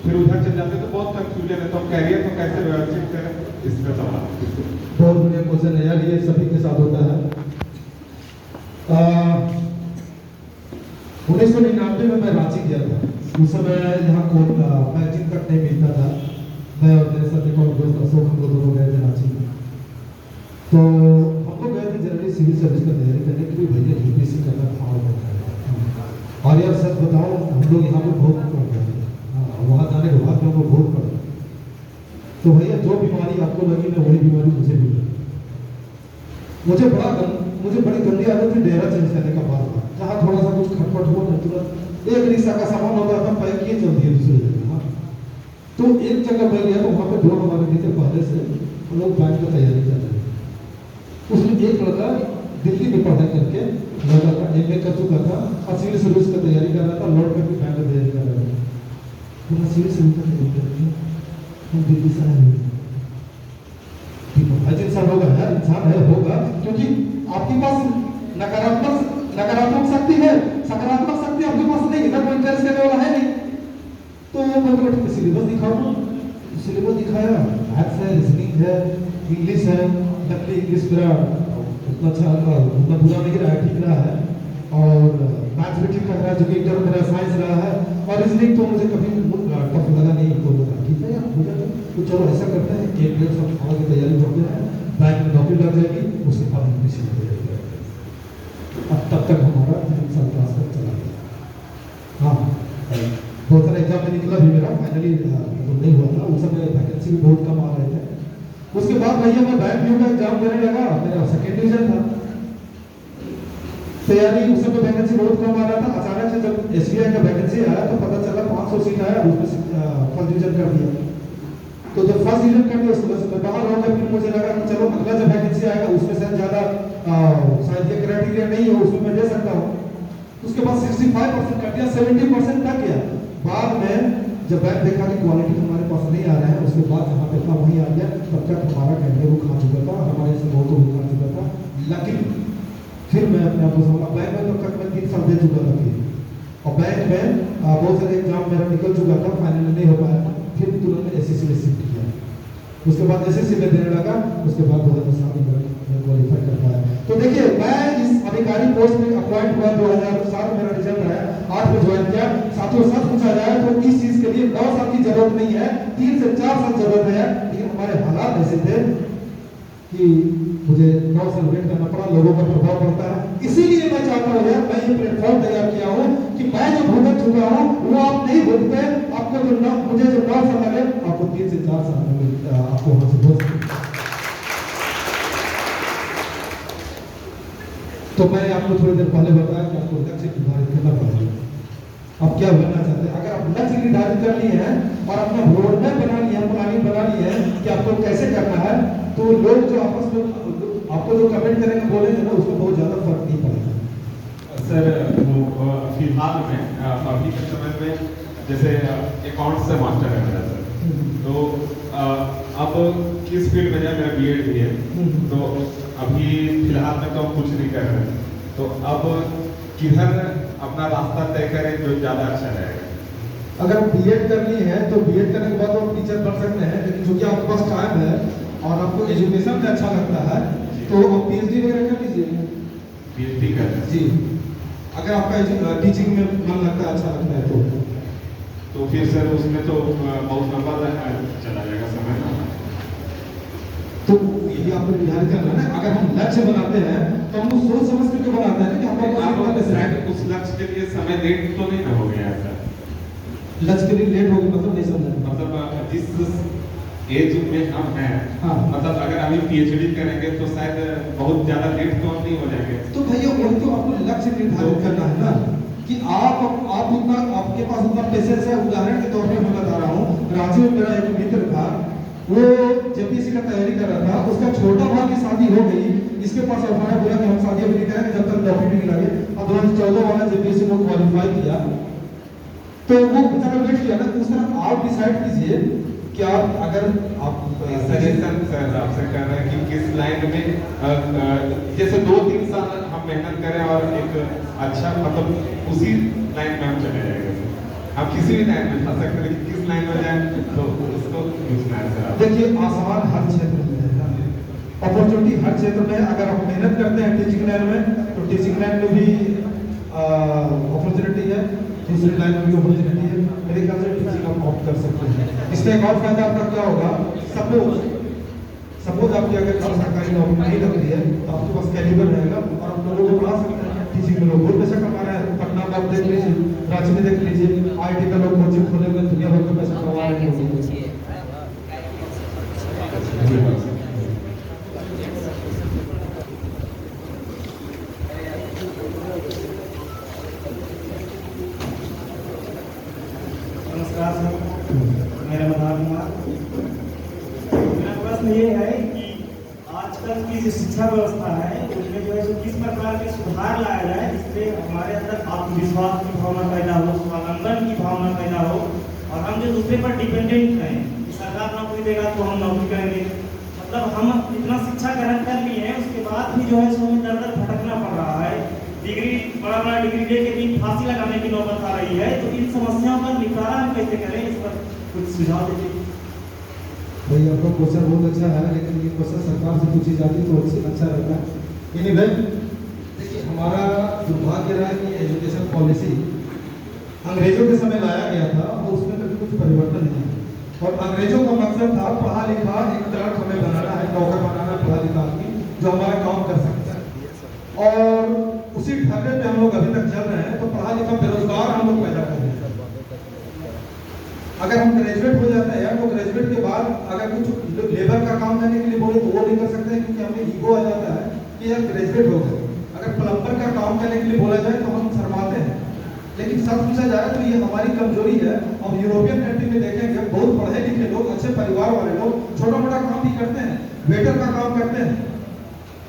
फिर उधर चल जाते। तो बहुत कंफ्यूजन है, तो कैरियर को कैसे व्यवस्थित करें, इसका सवाल। बहुत बढ़िया क्वेश्चन है यार, ये सभी के साथ होता है। 1999 में मैं रांची गया था। उस समय यहाँ मैगजीन तक नहीं मिलता था। मैं और मेरे साथ एक और दोस्त अशोक, हम लोग दोनों गए थे रांची में। तो हम लोग गए थे जनरली सिविल सर्विस का तैयारी करने के लिए। भैया यूपीएससी करना था और यार सच बताओ हम लोग यहाँ पे बहुत पढ़ रहे थे, वहाँ जाने के बाद लोगों को बहुत पढ़ा। तो भैया जो बीमारी आपको लगी ना वही बीमारी मुझे भी लगी। मुझे बड़ी गंदी आदत थी डेरा चेंज करने का बाद में। जहाँ थोड़ा सा कुछ खटपट हुआ ना, तुरंत एक रिक्शा का सामान होता था, पैक किए चल दिए दूसरी जगह। हाँ, तो एक जगह मैं गया तो वहाँ पे 2 हमारे थे पहले से, हम लोग बैंक की तैयारी कर रहे थे। उसमें एक लड़का दिल्ली में पढ़ाई करके लड़का था, एमए कर चुका था और सिविल सर्विस का तैयारी कर रहा था, लौट करके बैंक की तैयारी कर रहा था। तो मैं सिविल सर्विस का तैयारी कर रही हूँ, हम दिल्ली से आए हुए इंसान होगा यार, इंसान है होगा, क्योंकि आपके पास नकारात्मक शक्ति है, सकारात्मक शक्ति आपके पास नहीं है, कोई इंटरेस्ट करने वाला है नहीं। तो मैं सिलेबस दिखाऊंगा, सिलेबस दिखाया, मैथ्स है, रीजनिंग है, इंग्लिश है। नकली इंग्लिश मेरा उतना अच्छा उतना बुरा नहीं रहा है, ठीक रहा है। और मैथ्स भी ठीक रहा है, जो कि इंटर मेरा साइंस रहा है। और रीजनिंग तो मुझे कभी टफ लगा नहीं, तो लगा ठीक है यार हो जाएगा। तो चलो ऐसा करते हैं, 1 डेढ़ साल की तैयारी करते हैं, बैंक में नौकरी लग जाएगी, उसके बाद यूपीएससी की तैयारी करेंगे। अब तब तक हमारा 3 साल क्लास तक चला गया। हाँ, बहुत सारा एग्जाम में निकला भी मेरा, फाइनली नहीं हुआ था। उस समय वैकेंसी भी बहुत कम आ रहे थे। उसके बाद भैया मैं बैंक व्यू का एग्जाम देने लगा, मेरा 2nd डिवीजन था। तैयारी उस समय वैकेंसी बहुत कम आ रहा था। अचानक से जब एसबीआई का वैकेंसी आया तो पता चला 500 सीट आया, उसमें 1st डिवीजन कर दिया। तो जब 1st डिवीजन कर दिया उसके बाद मैं बाहर हो गया। फिर मुझे लगा कि चलो अगला जब वैकेंसी आएगा उसमें शायद ज़्यादा शायद ये क्राइटेरिया नहीं है, उसमें मैं दे सकता हूँ। उसके बाद 65% कर दिया, 70% तक गया। बाद में जब बैंक देखा कि क्वालिटी हमारे पास नहीं आ रहा है, उसके बाद जहाँ पे था वहीं आ गया। तब तक हमारा कैंडिडेट वो खा चुका था, हमारे से बहुत वो खा चुका था। लेकिन फिर मैं अपने आप को समझा, बैंक में तब तक मैं 3 साल दे चुका था फिर, और बैंक में बहुत सारे एग्जाम मेरा निकल चुका था, फाइनली नहीं हो पाया था। फिर तुरंत एसएससी में शिफ्ट किया। उसके बाद एसएससी में देने लगा, उसके बाद 2007 में क्वालिफाई कर पाया। तो देखिए मैं इस अधिकारी पोस्ट में अपॉइंट हुआ 2007 मेरा रिजल्ट आया, 8 में ज्वाइन किया। साथियों सच पूछा जाए तो इस चीज के लिए 9 साल की जरूरत नहीं है, 3 से 4 साल जरूरत है, लेकिन हमारे हालात ऐसे थे कि मुझे 9 साल वेट करना पड़ा, लोगों पर प्रभाव पड़ता है। इसीलिए मैं चाहता हूँ यार, मैं ये प्लेटफॉर्म तैयार किया हूँ कि मैं जो भुगत चुका हूँ वो आप नहीं भुगते। आपको जो मुझे जो 9 साल लगे, आपको 3 से 4 साल में आपको वहां से पहुंच। तो मैंने आपको थोड़ी देर पहले बताया कि आपको लक्ष्य निर्धारित करना पड़ेगा। आप क्या बनना चाहते हैं? अगर आप लक्ष्य निर्धारित कर लिए हैं और अपना रोड मैप बना लिया, प्लानिंग बना ली है कि आपको कैसे करना है, तो लोग जो आपस में आपको जो कमेंट करेंगे बोलेंगे ना, उसमें बहुत ज्यादा फर्क नहीं पड़ेगा। सर वो फिलहाल में अभी के समय में जैसे अकाउंट से मास्टर है मेरा सर, तो अब किस फील्ड में जाए, मेरा बीएड भी है, तो अभी फिलहाल में तो हम कुछ नहीं कर रहे, तो अब किधर अपना रास्ता तय करें जो ज़्यादा अच्छा रहेगा? अगर बीएड करनी है तो बीएड करने के बाद आप टीचर बन सकते हैं, लेकिन क्योंकि आपके पास टाइम है और आपको एजुकेशन में अच्छा लगता है तो आप पीएचडी वगैरह कर लीजिए। पीएचडी कर जी, अगर आपका टीचिंग में मन लगता है, अच्छा लगता है तो फिर सर उसमें तो बहुत लंबा चला जाएगा समय ना, तो यही आपको निर्धारित करना है ना। अगर हम लक्ष्य बनाते हैं तो हम सोच समझ करके बनाते हैं ना कि हमारे पास उस लक्ष्य के लिए समय लेट तो नहीं ना हो गया सर? लक्ष्य के लिए लेट हो गया मतलब नहीं समझा। मतलब जिस एज में हम हैं, हाँ, मतलब अगर अभी पीएचडी करेंगे तो शायद बहुत ज्यादा लेट तो हम नहीं हो जाएंगे। तो भैया वही तो आपको लक्ष्य निर्धारित करना है ना कि आप उतना आपके पास उतना पेशेंस है। उदाहरण के तौर पर मैं बता रहा हूँ, रांची में मेरा एक मित्र था, वो जेपीएससी का तैयारी कर रहा था, उसका छोटा भाई की शादी हो गई, इसके पास ऑफर है, बोला कि हम शादी अभी नहीं करेंगे जब तक नौकरी नहीं लगे। अब 2014 वाला जेपीएससी को क्वालिफाई किया, तो वो बेचारा वेट किया ना। तो उस तरह आप डिसाइड कीजिए कि आप अगर आप सजेशन सर आपसे कर रहे हैं कि किस लाइन में जैसे 2-3 साल हम मेहनत करें और एक अच्छा मतलब उसी लाइन में हम चले जाएंगे। हम किसी भी लाइन में जा सकते हैं, किस लाइन में जाए तो उसको पूछना है सर। देखिए आसान हर क्षेत्र में है, अपॉर्चुनिटी हर क्षेत्र में। अगर आप मेहनत करते हैं टीचिंग लाइन में तो टीचिंग लाइन में भी अपॉर्चुनिटी है, दूसरी लाइन में भी अपॉर्चुनिटी है। मेरे ख्याल से टीचिंग आप ऑप्ट कर सकते हैं। इससे एक और फायदा आपका क्या होगा, सपोज आपकी अगर सरकारी नौकरी नहीं लग रही है तो आपके पास कैलिबर रहेगा और आप लोगों को पढ़ा सकते हैं। टीचिंग में लोग बहुत पैसा कमा रहे हैं, पटना में आप देख लीजिए, रांची में देख लीजिए, आईटी का लोग कोचिंग खोले हुए दुनिया भर में पैसा कमा रहे हैं। नमस्कार सर, मेरा मदार कुमार। मेरा प्रश्न ये है कि आजकल की जो शिक्षा व्यवस्था है उसमें जो है किस प्रकार के सुधार लाया जाए जिससे हमारे अंदर आत्मविश्वास की भावना पैदा हो, स्वावलंबन की भावना पैदा हो और हम जो दूसरे पर डिपेंडेंट हैं कि सरकार नौकरी देगा तो हम नौकरी करेंगे। मतलब हम इतना शिक्षा ग्रहण कर लिए हैं, उसके बाद भी जो है सो दर दर भटकना पड़ रहा है। डिग्री बड़ा डिग्री लेके भी फांसी लगाने की नौबत आ रही है। तो इन समस्याओं का निपटारा हम कैसे करें, इस पर कुछ सुझाव दीजिए। भाई आपका क्वेश्चन बहुत अच्छा है, लेकिन ये क्वेश्चन सरकार से पूछी जाती तो अच्छा रहता है। एनीवे, देखिए हमारा दुर्भाग्य रहा कि एजुकेशन पॉलिसी अंग्रेजों के समय लाया गया था और उसमें कभी कुछ परिवर्तन नहीं है। और अंग्रेजों का मकसद था पढ़ा लिखा एक क्लर्क हमें बनाना है, नौकर बनाना, पढ़ा लिखा आदमी जो हमारा काम कर सकता है। और उसी ढांचे पे हम लोग अभी तक चल रहे हैं। तो पढ़ा लिखा बेरोजगार हम लोग पैदा कर रहे हैं। अगर हम ग्रेजुएट हो जाते हैं तो ग्रेजुएट के बाद अगर कुछ लेबर का काम करने के लिए बोले तो वो नहीं कर सकते हैं, क्योंकि हमें ईगो आ जाता है कि यार ग्रेजुएट हो गए। अगर प्लम्बर का काम करने के लिए बोला जाए तो हम शर्माते हैं। लेकिन सच पूछा जाए तो ये हमारी कमजोरी है। अब यूरोपियन कंट्री में देखेंगे, बहुत पढ़े लिखे लोग, अच्छे परिवार वाले लोग छोटा मोटा काम भी करते हैं, वेटर का काम करते हैं,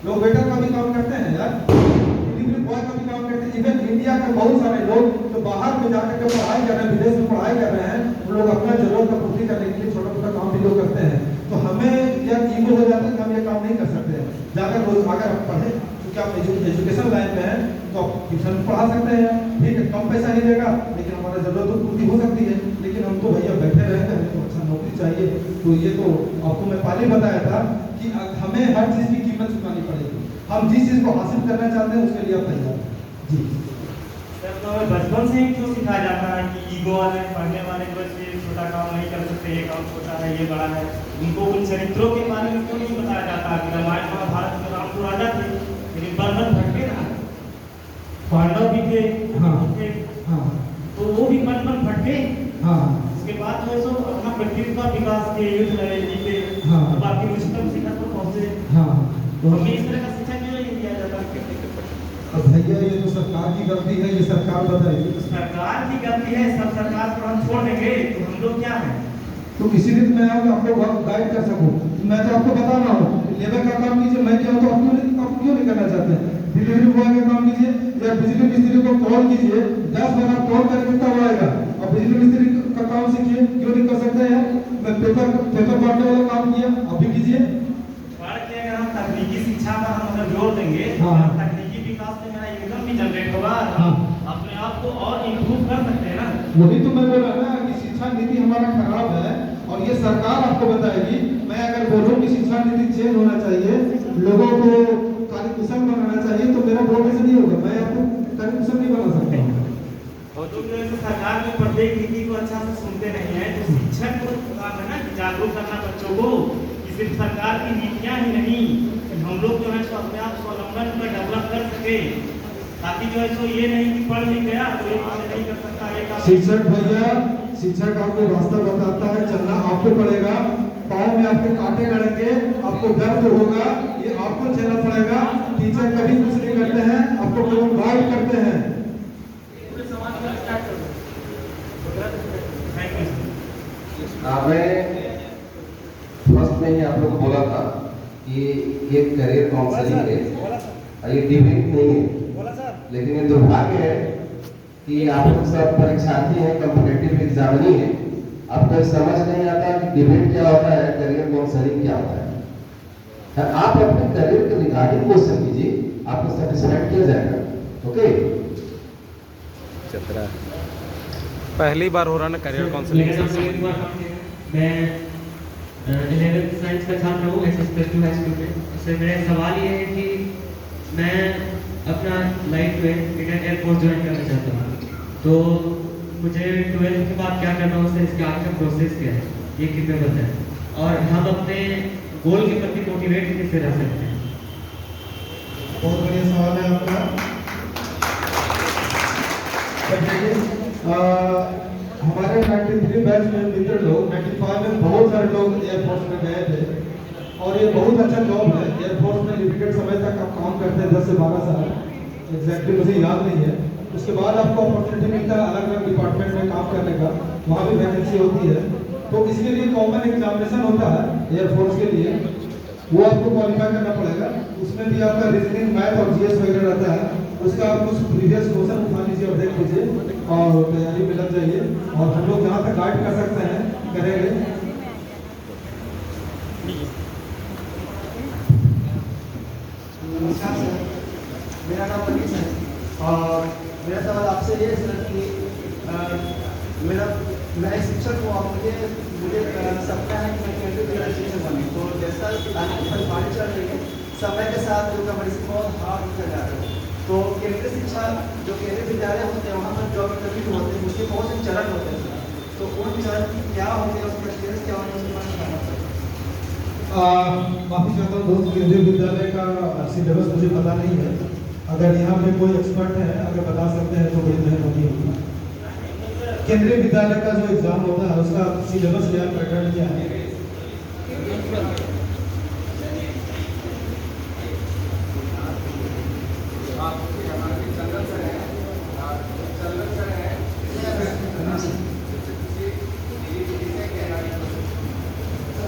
लोग वेटर का भी काम करते हैं यार, डिलीवरी बॉय का भी काम करते हैं। इवन इंडिया के बहुत सारे लोग जो बाहर में जाकर के पढ़ाई कर रहे हैं, विदेश में पढ़ाई कर रहे हैं, वो लोग अपना जरूरत का पूर्ति करने के लिए छोटा मोटा काम भी लोग करते हैं। तो हमें यार ईगो हो जाता है कि हम ये काम नहीं कर सकते हैं। जाकर रोज अगर आप पढ़े, क्योंकि आप एजुकेशन लाइन में हैं तो आप ट्यूशन पढ़ा सकते हैं, ठीक है, कम पैसा नहीं देगा लेकिन हमारा जरूरत तो पूर्ति हो सकती है। लेकिन हम तो भैया बैठे रहते हैं, तो अच्छा नौकरी चाहिए। तो ये तो आपको मैं पहले बताया था कि हमें हर चीज़ की कीमत चुकानी पड़ेगी। हम जिस चीज़ को हासिल करना चाहते हैं उसके लिए आप तैयार हैं। जी सर, तो हमें बचपन से ही क्यों सिखाया जाता है कि ईगो वाले पढ़ने वाले बच्चे छोटा काम नहीं कर सकते, ये काम छोटा है ये बड़ा है? उनको उन चरित्रों के बारे में क्यों नहीं बताया जाता कि रामायण महाभारत में राम तो राजा थे लेकिन बर्मन भटके ना, पांडव भी थे, हाँ। थे, हाँ तो वो भी बचपन भटके। हाँ उसके बाद जो है सो अपना व्यक्तित्व का विकास के युद्ध लड़े जीते, हाँ। और बाकी उच्चतम शिखर पर पहुंचे। हाँ तो हमें इस तरह का शिक्षा क्यों नहीं दिया जाता? अब भैया ये तो सरकार की गलती है, ये सरकार बताएगी। सरकार की गलती है, सब सरकार को हम छोड़ देंगे तो हम लोग क्या हैं? तो इसीलिए तो मैं आऊँ कि आपको गाइड कर सकूँ। मैं तो आपको बता रहा हूँ लेबर का काम कीजिए, मैं क्या हूँ तो आप क्यों नहीं करना चाहते हैं? डिलीवरी बॉय का काम कीजिए या बिजली मिस्त्री को कॉल कीजिए, 10 बार आप कॉल करके कितना आएगा? और बिजली मिस्त्री का काम सीखिए, क्यों नहीं कर सकते हैं? मैं पेपर बांटने वाला काम किया, आप भी कीजिए। पढ़ के अगर हम तकनीकी शिक्षा पर हम अगर जोर देंगे तो हाँ। तकनीकी विकास से मेरा इनकम भी जनरेट होगा, हाँ। हम अपने आप को और इम्प्रूव कर सकते हैं ना। वही तो मैं बोल रहा ना कि शिक्षा नीति हमारा खराब है और ये सरकार आपको बताएगी। मैं अगर बोलूं कि शिक्षा नीति चेंज होना चाहिए, लोगों को कार्यकुशल बनाना चाहिए, तो मेरा बोलने से नहीं होगा। मैं आपको कार्यकुशल नहीं बना सकता हूँ। और जो है सरकार में प्रत्येक नीति को अच्छा से सुनते नहीं है, तो शिक्षक को काम है ना कि जागरूक करना बच्चों को कि सिर्फ सरकार की नीतियाँ ही नहीं, कि हम लोग जो है सो अपने आप स्वावलंबन पर डेवलप कर सके, ताकि जो है सो ये नहीं कि पढ़ लिख गया तो ये काम नहीं कर सकता, ये काम। शिक्षक भैया, शिक्षक आपको रास्ता बताता है, चलना आपको पड़ेगा। पाँव में आपके कांटे गड़ेंगे, आपको दर्द होगा, ये आपको झेलना पड़ेगा। टीचर कभी कुछ नहीं करते हैं, आपको केवल गाइड करते हैं। मैं फर्स्ट में ही आप लोग को बोला था कि ये करियर काउंसलिंग है, ये डिबेट नहीं है, लेकिन ये दुर्भाग्य है कि आप लोग सब परीक्षार्थी हैं, कॉम्पिटिटिव एग्जामिनी है, आपको समझ नहीं आता कि डिबेट क्या होता है, करियर काउंसलिंग क्या होता है। आप अपने करियर के रिगार्डिंग क्वेश्चन कीजिए, आपको सेटिस्फाइड किया जाएगा। ओके, चतरा पहली बार हो रहा ना करियर काउंसलिंग। मैं 11th साइंस का छात्र हूँ, SS+2 हाई स्कूल में। इससे मेरा सवाल ये है कि मैं अपना लाइफ में इंडियन एयरफोर्स ज्वाइन करना चाहता हूँ, तो मुझे 12th के बाद क्या करना है, इसके आगे का प्रोसेस क्या है, ये कृपया बताएं। और हम अपने गोल के प्रति मोटिवेट कैसे रह सकते हैं? बहुत बढ़िया सवाल है आपका। हमारे 93 बैच में मित्र लोग, 95 में बहुत सारे लोग एयरफोर्स में गए थे और ये बहुत अच्छा जॉब है। एयरफोर्स में लिमिटेड समय तक आप काम करते हैं, 10 से 12 साल, एग्जैक्टली मुझे याद नहीं है। उसके बाद आपको अपॉर्चुनिटी मिलता है अलग अलग डिपार्टमेंट में काम करने का, वहाँ भी वैकेंसी होती है। तो इसके लिए कॉमन एग्जामिनेशन होता है एयरफोर्स के लिए, वो आपको क्वालिफाई करना पड़ेगा। उसमें भी आपका रीजनिंग, मैथ और जीएस वगैरह रहता है। उसका आप कुछ प्रीवियस क्वेश्चन उठा लीजिए और देख लीजिए और तैयारी में लग जाइए, और हम लोग जहाँ तक गाइड कर सकते हैं करेंगे। नमस्कार सर, मेरा नाम मनीष है और मेरा सवाल आपसे ये है सर कि मैं एक शिक्षक हूँ और मुझे सपना है कि मैं केंद्रीय विद्यालय शिक्षक बनूँ। तो जैसा पानी चल रही है, समय के साथ जो कंपटीशन बहुत हार्ड होता जा रहा है, तो केंद्रीय शिक्षा जो केंद्रीय विद्यालय होते हैं वहाँ पर जॉब इंटरव्यू होते हैं, उसके बहुत से चरण होते हैं सर। तो उन चरण क्या होते हैं, उसका एक्सपीरियंस क्या होता है, उसके बारे में माफी चाहता हूँ दोस्त, केंद्रीय विद्यालय का सिलेबस मुझे पता नहीं है। अगर यहाँ पे कोई एक्सपर्ट है, अगर बता सकते हैं तो बड़ी मेहरबानी होगी। केंद्रीय विद्यालय का जो एग्जाम होता है उसका सिलेबस या पैटर्न क्या है?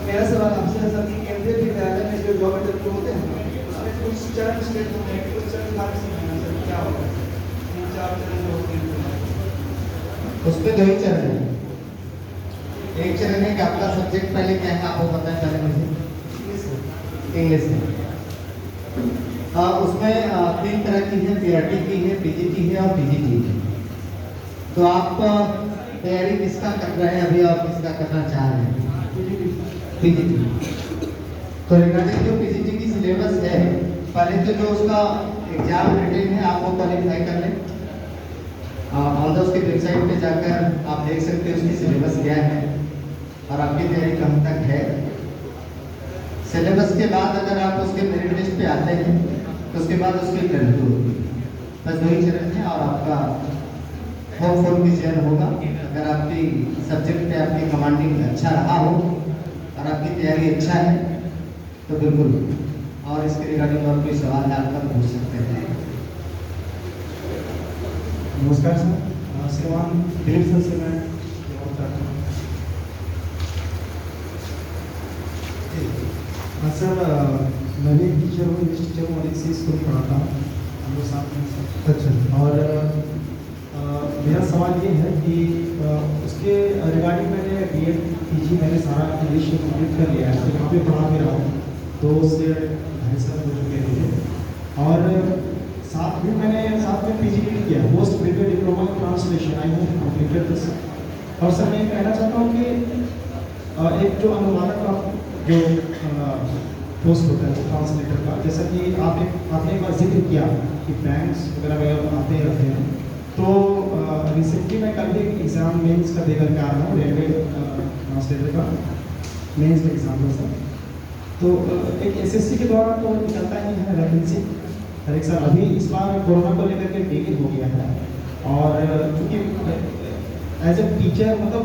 मेरा सवाल आपसे है सर कि केंद्रीय विद्यालय में जो जॉब इंटरव्यू होते हैं उसमें कुछ चरण स्टेट होते हैं, कुछ चरण बाकी सर क्या होता है? 3-4 चरण जो होते हैं उसमें 2 ही चरण है। एक चरण है कि आपका सब्जेक्ट पहले क्या है, आपको पता है पहले मुझे इंग्लिश है। उसमें 3 तरह की है, पीआरटी की है, पीजीटी है और पीजीटी है। तो आप तैयारी किसका कर रहे हैं अभी और किसका करना चाह रहे हैं? पीजीटी। तो रिगार्डिंग जो पीजीटी की सिलेबस है, पहले तो जो उसका एग्जाम रिटन है आप वो क्वालिफाई कर लें। ऑन द उसकी वेबसाइट पे जाकर आप देख सकते हैं उसकी सिलेबस क्या है और आपकी तैयारी कहाँ तक है। सिलेबस के बाद अगर आप उसके मेरिट लिस्ट पे आते हैं तो उसके बाद उसकी इंटरव्यू होगी। बस 2 ही चरण है और आपका होपफुल भी चयन होगा। अगर आपकी सब्जेक्ट पे आपकी कमांडिंग अच्छा रहा हो और आपकी तैयारी अच्छा है तो बिल्कुल। और इसके रिगार्डिंग और कोई सवाल है आपका पूछ सकते हैं। नमस्कार सर, श्रीमान दिलीप सर से मैं बहुत चाहता हूँ। सर मैं भी टीचर हूँ, इंग्लिश टीचर हूँ और इसी स्कूल में पढ़ाता हूँ हम लोग साथ में सर। अच्छा। और मेरा सवाल ये है कि उसके रिगार्डिंग मैंने बीएड पीजी मैंने सारा इंग्लिश में कंप्लीट कर लिया है, तो यहाँ पे पढ़ा भी रहा हूँ, तो उससे 2.5 साल हो चुके हैं। और साथ में मैंने साथ में पीजीडी किया, post graduate diploma in translation. I हूँ कंप्लीटेड दिस। और सर मैं कहना चाहता हूँ कि एक जो अनुवादक का जो पोस्ट होता है ट्रांसलेटर का, जैसा कि आपने एक बार जिक्र किया कि बैंक्स वगैरह आते रहते हैं, तो रिसेंटली मैं कल भी एग्ज़ाम मेंस का दे करके आ रहा हूँ, रेलवे ट्रांसलेटर का मेंस का एग्ज़ाम है सर। तो एक एसएससी के द्वारा तो निकलता ही है वैकेंसी हर एक साल। अभी इस बार कोरोना को लेकर के डिले हो गया है और क्योंकि एज ए टीचर मतलब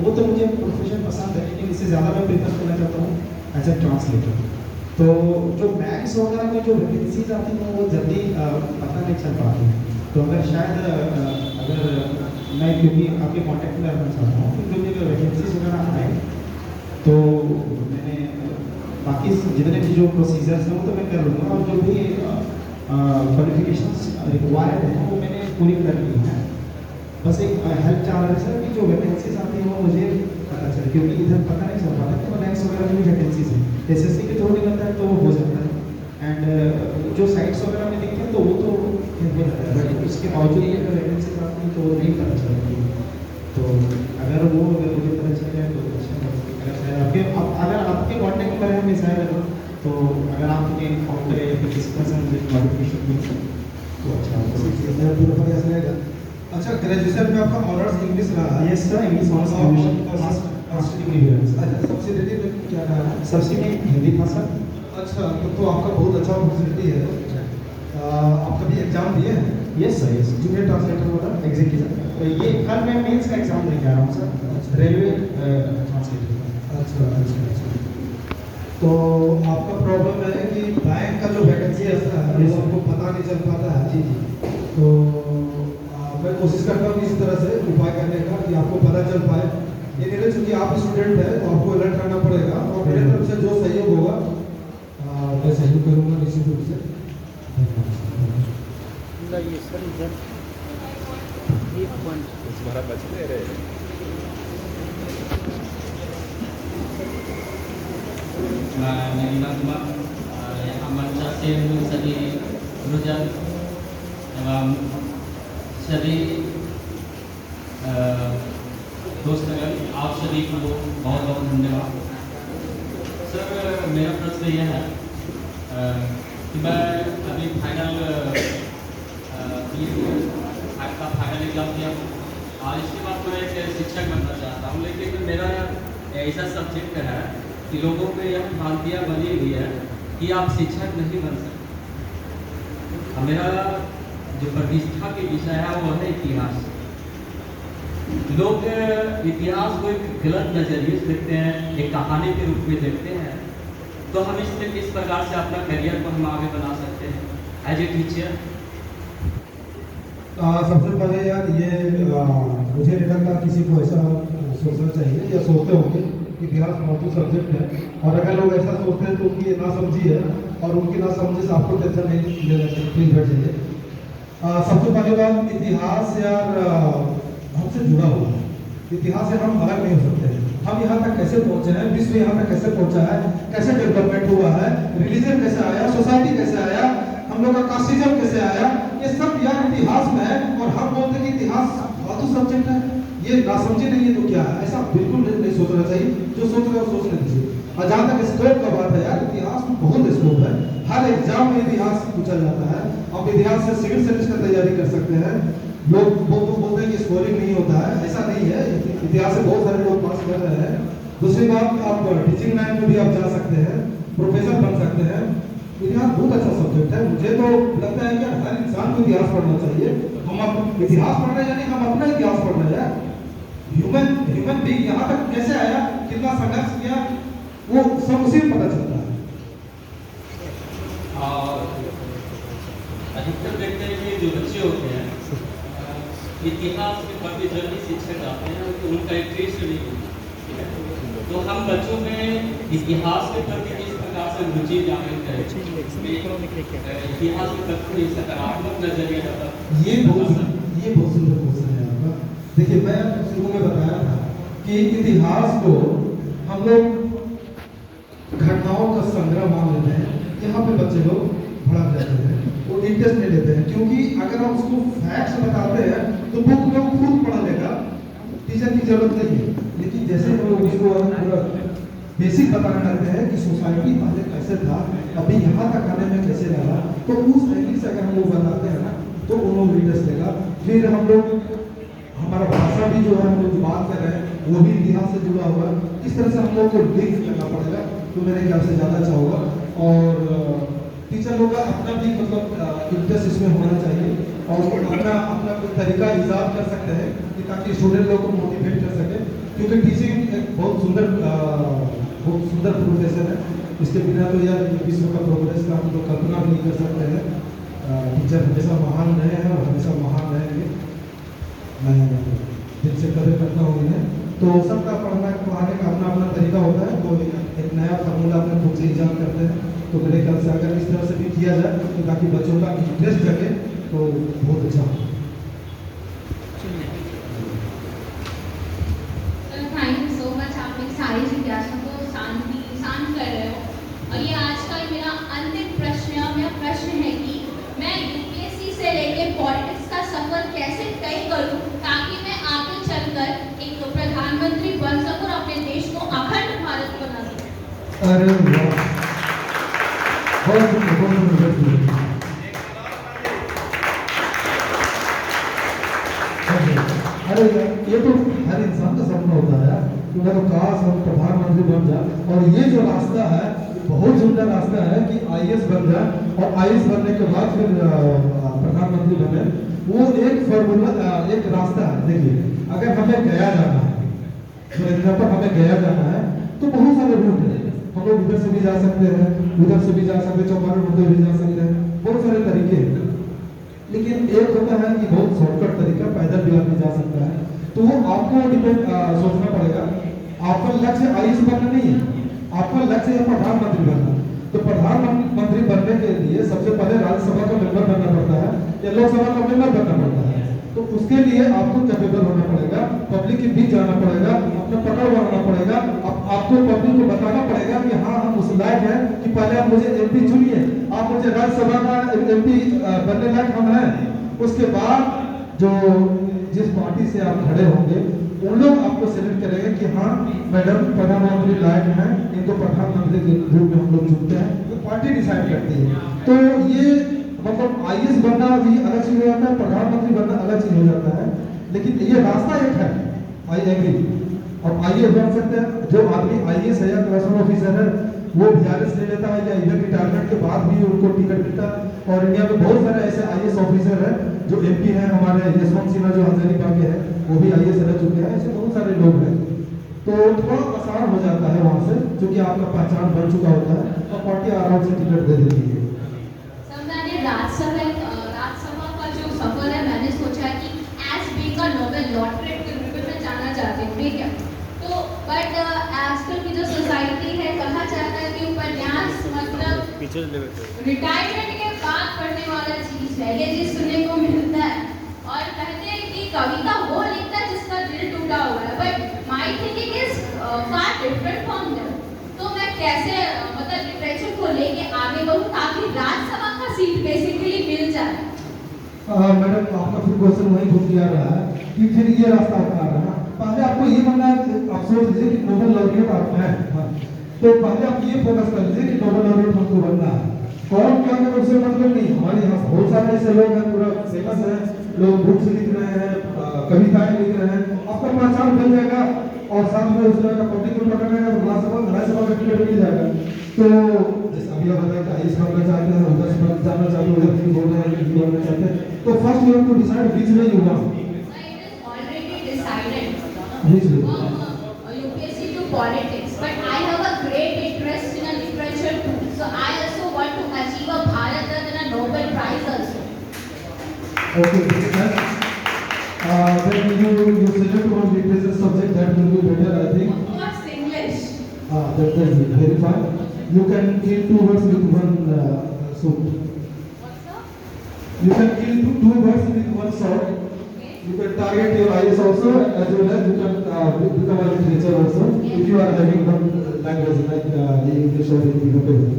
वो तो मुझे प्रोफेशन पसंद है, लेकिन इससे ज़्यादा मैं प्रेफर करना चाहता हूँ एज ए ट्रांसलेटर। तो जो बैंक्स वगैरह में जो वैकेंसीज आती हैं वो जल्दी पता नहीं चल पाती। तो अगर शायद अगर मैं क्योंकि आपके कॉन्टैक्ट में रहना चाहता हूँ, तो जो वैकेंसीज वगैरह आए तो मैंने बाकी जितने भी जो प्रोसीजर्स हैं वो तो मैं कर लूँगा और जो भी क्वालिफिकेशंस रिक्वायर्ड हैं वो मैंने पूरी कर ली है। बस एक हेल्प चाह रहे सर कि जो वैकेंसीज आती हैं वो मुझे पता चले, क्योंकि इधर पता नहीं चल पाता कि बैंक्स वगैरह में भी वैकेंसीज हैं। एसएससी के थ्रू निकलता है तो वो हो सकता है एंड जो साइट्स वगैरह में दिखते हैं तो वो तो हो जाता है, बट उसके बावजूद ये अगर वैकेंसीज आती हैं तो नहीं पता चलती। तो अगर मुझे पता चल जाए तो अच्छा। अगर आपके कॉन्टैक्ट पर है मिसाइल तो अगर आप मुझे इन्फॉर्म करें या फिर किसी तरह से मुझे नोटिफिकेशन मिल तो अच्छा रहेगा। अच्छा, ग्रेजुएशन में आपका ऑनर्स इंग्लिश रहा है? Yes sir, English honours master degree भी है। अच्छा, सब्सिडी में क्या रहा है? सब्सिडी हिंदी था सर। अच्छा, तो आपका बहुत अच्छा अपॉर्चुनिटी है। आप कभी एग्जाम दिए हैं? Yes sir, yes. Junior translator वाला एग्जीक्यूटिव। तो ये कल मैं मेंस का एग्जाम देके आ रहा हूँ सर, रेलवे ट्रांसलेटर। अच्छा। तो आपका प्रॉब्लम है कि बैंक का जो वैकेंसी है वो आपको पता नहीं चल पाता है। जी। तो मैं कोशिश करता हूँ किसी तरह से उपाय करने का कि आपको पता चल पाए। ये नहीं चूँकि आप स्टूडेंट हैं तो आपको अलर्ट करना पड़ेगा और मेरी तरफ से जो सहयोग होगा मैं सहयोग करूँगा निश्चित रूप से। नगीना कुमार यहाँ मंचा से सभी गुरुजन एवं सभी दोस्तगण आप सभी को बहुत बहुत धन्यवाद। सर मेरा प्रश्न यह है कि मैं अभी फाइनल का फाइनल एग्जाम दिया हूँ और इसके बाद मैं एक शिक्षक बनना चाहता हूँ, लेकिन मेरा ऐसा सब्जेक्ट है कि लोगों में यह भ्रांतियाँ बनी हुई है कि आप शिक्षक नहीं बन सकते। मेरा जो प्रतिष्ठा के विषय है वो है इतिहास। लोग इतिहास को एक गलत नजरिए से देखते हैं, एक कहानी के रूप में देखते हैं। तो हम इसमें किस प्रकार से अपना करियर को हम आगे बना सकते हैं एज ए टीचर? सबसे पहले यार ये मुझे नहीं लगता किसी को ऐसा सोचना चाहिए या सोचते होंगे कि इतिहास मौजूद सब्जेक्ट है, और अगर लोग ऐसा सोचते हैं तो उनकी ये नासमझी है और उनकी नासमझी से आपको टेंशन नहीं लेना चाहिए, प्लीज बैठ जाइए। सबसे पहली बात, इतिहास यार हमसे जुड़ा हुआ है। इतिहास से हम अलग नहीं हो सकते। हम यहाँ तक कैसे पहुँचे हैं, विश्व यहाँ तक कैसे पहुँचा है, कैसे डेवलपमेंट हुआ है, रिलीजन कैसे आया, सोसाइटी कैसे आया, हम लोग का कास्टिज्म कैसे आया, ये सब यार इतिहास में है। और हम बोलते हैं कि इतिहास फालतू सब्जेक्ट है, ये नासमझी नहीं है तो क्या है, ऐसा बिल्कुल नहीं सोचना चाहिए। जो सोच रहे हो सोचने दीजिए। और जहाँ तक स्कोप का बात है यार, इतिहास में बहुत स्कोप है, हर एग्जाम में इतिहास पूछा जाता है। आप इतिहास से सिविल सर्विस का तैयारी कर सकते हैं। लोग बोलते हैं कि स्कोरिंग नहीं होता है, ऐसा नहीं है, इतिहास से बहुत सारे लोग पास कर रहे हैं। दूसरी बात, आप टीचिंग लाइन में भी आप जा सकते हैं, प्रोफेसर बन सकते हैं। इतिहास बहुत अच्छा सब्जेक्ट है। मुझे तो लगता है कि हर इंसान को इतिहास पढ़ना चाहिए। हम इतिहास पढ़ रहे हैं यानी हम अपना इतिहास पढ़ रहे हैं। ह्यूमन बीइंग यहाँ तक कैसे आया, कितना संघर्ष किया, वो सब उसी में पता चलता है। और अधिकतर देखते हैं कि जो बच्चे होते हैं इतिहास के प्रति जब भी शिक्षक आते हैं तो उनका एक टेस्ट नहीं होता है। तो हम बच्चों में इतिहास के प्रति किस प्रकार से रुचि जागृत करें, इतिहास के प्रति सकारात्मक नजरिया रहता है। ये बहुत सुंदर क्वेश्चन है आपका। देखिए, मैं शुरू में बताया था कि इतिहास को हम लोग घटनाओं का संग्रह मान लेते हैं। यहाँ पे बच्चे लोग भड़क जाते हैं, वो इंटरेस्ट नहीं लेते हैं, क्योंकि अगर हम उसको फैक्ट्स बताते हैं तो बुक में वो खुद पढ़ लेगा, टीचर की जरूरत नहीं है। लेकिन जैसे हम लोग उसको बेसिक बताने लगते हैं कि सोसाइटी पहले कैसे था, अभी यहाँ तक आने में कैसे लगा, तो उस तरीके से अगर हम लोग बताते हैं ना तो उन लोग इंटरेस्ट लेगा। फिर हम लोग, हमारा भाषा भी जो है, हम लोग बात कर रहे हैं वो भी इतिहास से जुड़ा हुआ है। इस तरह से हम लोग को लिंक करना पड़ेगा, तो मेरे ख्याल से ज़्यादा अच्छा होगा। और टीचर लोग का अपना भी मतलब इंटरेस्ट इसमें होना चाहिए, और अपना कोई तरीका ईजाद कर सकते हैं कि ताकि स्टूडेंट लोग को मोटिवेट कर सके। क्योंकि टीचिंग एक बहुत सुंदर प्रोफेशन है, इसके बिना तो यार विश्व का प्रोग्रेस का हम लोग कल्पना भी नहीं कर सकते हैं। टीचर हमेशा महान रहे हैं और हमेशा महान रहेंगे, मैं दिल से कदर करता हूँ इन्हें। तो सबका पढ़ाने का अपना तरीका होता है, तो एक नया फार्मूला अपने खुद से ईजाद करते हैं। तो मेरे ख्याल से अगर इस तरह से भी किया जाए तो ताकि बच्चों का इंटरेस्ट जगे तो बहुत अच्छा हो। थैंक यू सो मच, आप मेरी सारी जिज्ञासा को शांत कर रहे हो। और ये आज का मेरा अंतिम प्रश्न है कि मैं यूपीएससी से लेके पॉलिटिक्स का सफर कैसे तय करूं ताकि मैं आगे चलकर एक प्रधानमंत्री बन सकूं और अपने देश को अखंड भारत बना सकूं। अरे वाह, बहुत सुंदर। अरे ये तो हर इंसान का सपना होता है कि मैं तो काश हम प्रधानमंत्री बन जाए। और ये जो रास्ता है बहुत सुंदर रास्ता है कि आईएएस बन जाए, और आईएएस बनने के बाद फिर प्रधानमंत्री बने। वो एक फॉर्मूला, एक रास्ता है। देखिए, अगर हमें गया जाना है, तो एग्जाम्पल हमें गया जाना है तो बहुत सारे रूट है। हम लोग इधर से भी जा सकते हैं, उधर से भी जा सकते हैं, चौपारण होते हुए भी जा सकते हैं, बहुत सारे तरीके हैं। लेकिन एक होता है कि बहुत शॉर्टकट तरीका, पैदल भी आदमी जा सकता है। तो वो आपको सोचना पड़ेगा। आपका लक्ष्य आईएएस बनना नहीं है, आपका लक्ष्य है प्रधानमंत्री बनना। तो प्रधानमंत्री बनने के लिए सबसे पहले राज्यसभा का मेंबर बनना पड़ता है या लोकसभा का मेंबर बनना पड़ता है। तो उसके लिए आपको कैपेबल होना पड़ेगा, पब्लिक के बीच जाना पड़ेगा, अपना पकड़ बनाना पड़ेगा। आपको पब्लिक को बताना पड़ेगा कि हाँ, हम उस लायक हैं कि पहले आप मुझे एमपी चुनिए, आप मुझे राज्यसभा का एमपी बनने लायक हम हैं। उसके बाद जो जिस पार्टी से आप खड़े होंगे उन लोग आपको सिलेक्ट करेंगे कि हाँ मैडम प्रधानमंत्री लायक हैं, इनको प्रधानमंत्री के रूप में हम लोग चुनते हैं। तो पार्टी डिसाइड करती है। तो ये मतलब आईएएस बनना भी अलग चीज हो जाता है, प्रधानमंत्री बनना अलग चीज हो जाता है। लेकिन ये रास्ता एक है, आई एग्री। और आईएएस बन सकते हैं। जो आदमी आईएएस है या क्लास वन ऑफिसर है वो वीआरएस ले लेता है या इधर रिटायरमेंट के बाद भी उनको टिकट मिलता है। और इंडिया में बहुत सारे ऐसे आईएएस ऑफिसर हैं जो एमपी हैं। हमारे यशवंत सिन्हा जो हजारीबाग के हैं वो भी आईएएस रह चुके हैं। ऐसे बहुत सारे लोग हैं। तो थोड़ा आसान हो जाता है वहाँ से, क्योंकि आपका पहचान बन चुका होता है और पार्टी आराम से टिकट दे देती है। राज्यसभा का जो सफर है, मैंने सोचा कि एज बीइंग अ नोबेल लॉटरेट के रूप में जाना चाहती हूँ, ठीक है। तो बट आजकल की जो सोसाइटी है, कहा जाता है कि उपन्यास मतलब रिटायरमेंट के बाद पढ़ने वाला चीज है, ये चीज सुनने को मिलता है। और कहते हैं कि कविता वो लिखता है जिसका दिल टूटा हुआ है, but my thinking is far different from that. तो मैं कैसे मतलब लिटरेचर को लेके आगे बढ़ूं ताकि राज्यसभा का सीट बेसिकली मैडम आपका फिर क्वेश्चन वही घूम के आ रहा है कि फिर ये रास्ता अपना रहा है। पहले आपको ये बनना है, आप सोच लीजिए कि नोबेल लॉरेट आप हैं, हाँ। तो पहले आप ये फोकस कर लीजिए कि नोबेल लॉरेट हमको बनना है। कौन क्या करे उससे मतलब नहीं, हमारे यहाँ बहुत सारे ऐसे लोग हैं, पूरा फेमस है, लोग बुक्स लिख रहे हैं, कविताएं लिख रहे हैं, आपका पहचान बन जाएगा और साथ में उस तरह का पब्लिक को पकड़ेगा तो विधानसभा का टिकट मिल जाएगा। तो जैसे अभी आप बताया कि आईएएस बनना चाहते हैं, उधर से जाना चाहते हैं, उधर क्यों बोल रहे हैं कि बनना चाहते हैं, तो first you have to decide which way you want. Already decided which way? from UPSC to politics, but I have a great interest in a literature too. So I also want to achieve a Bharat Ratna Nobel Prize also. Okay, then you select one literature subject that will be better, I think. Of course, English. That is very fine. You can kill two birds with one sword. What's up? You can kill two birds with one sword. Okay. You can target your eyes also, as well as you can become a literature also, if you are having one language like English or Hindi, whatever.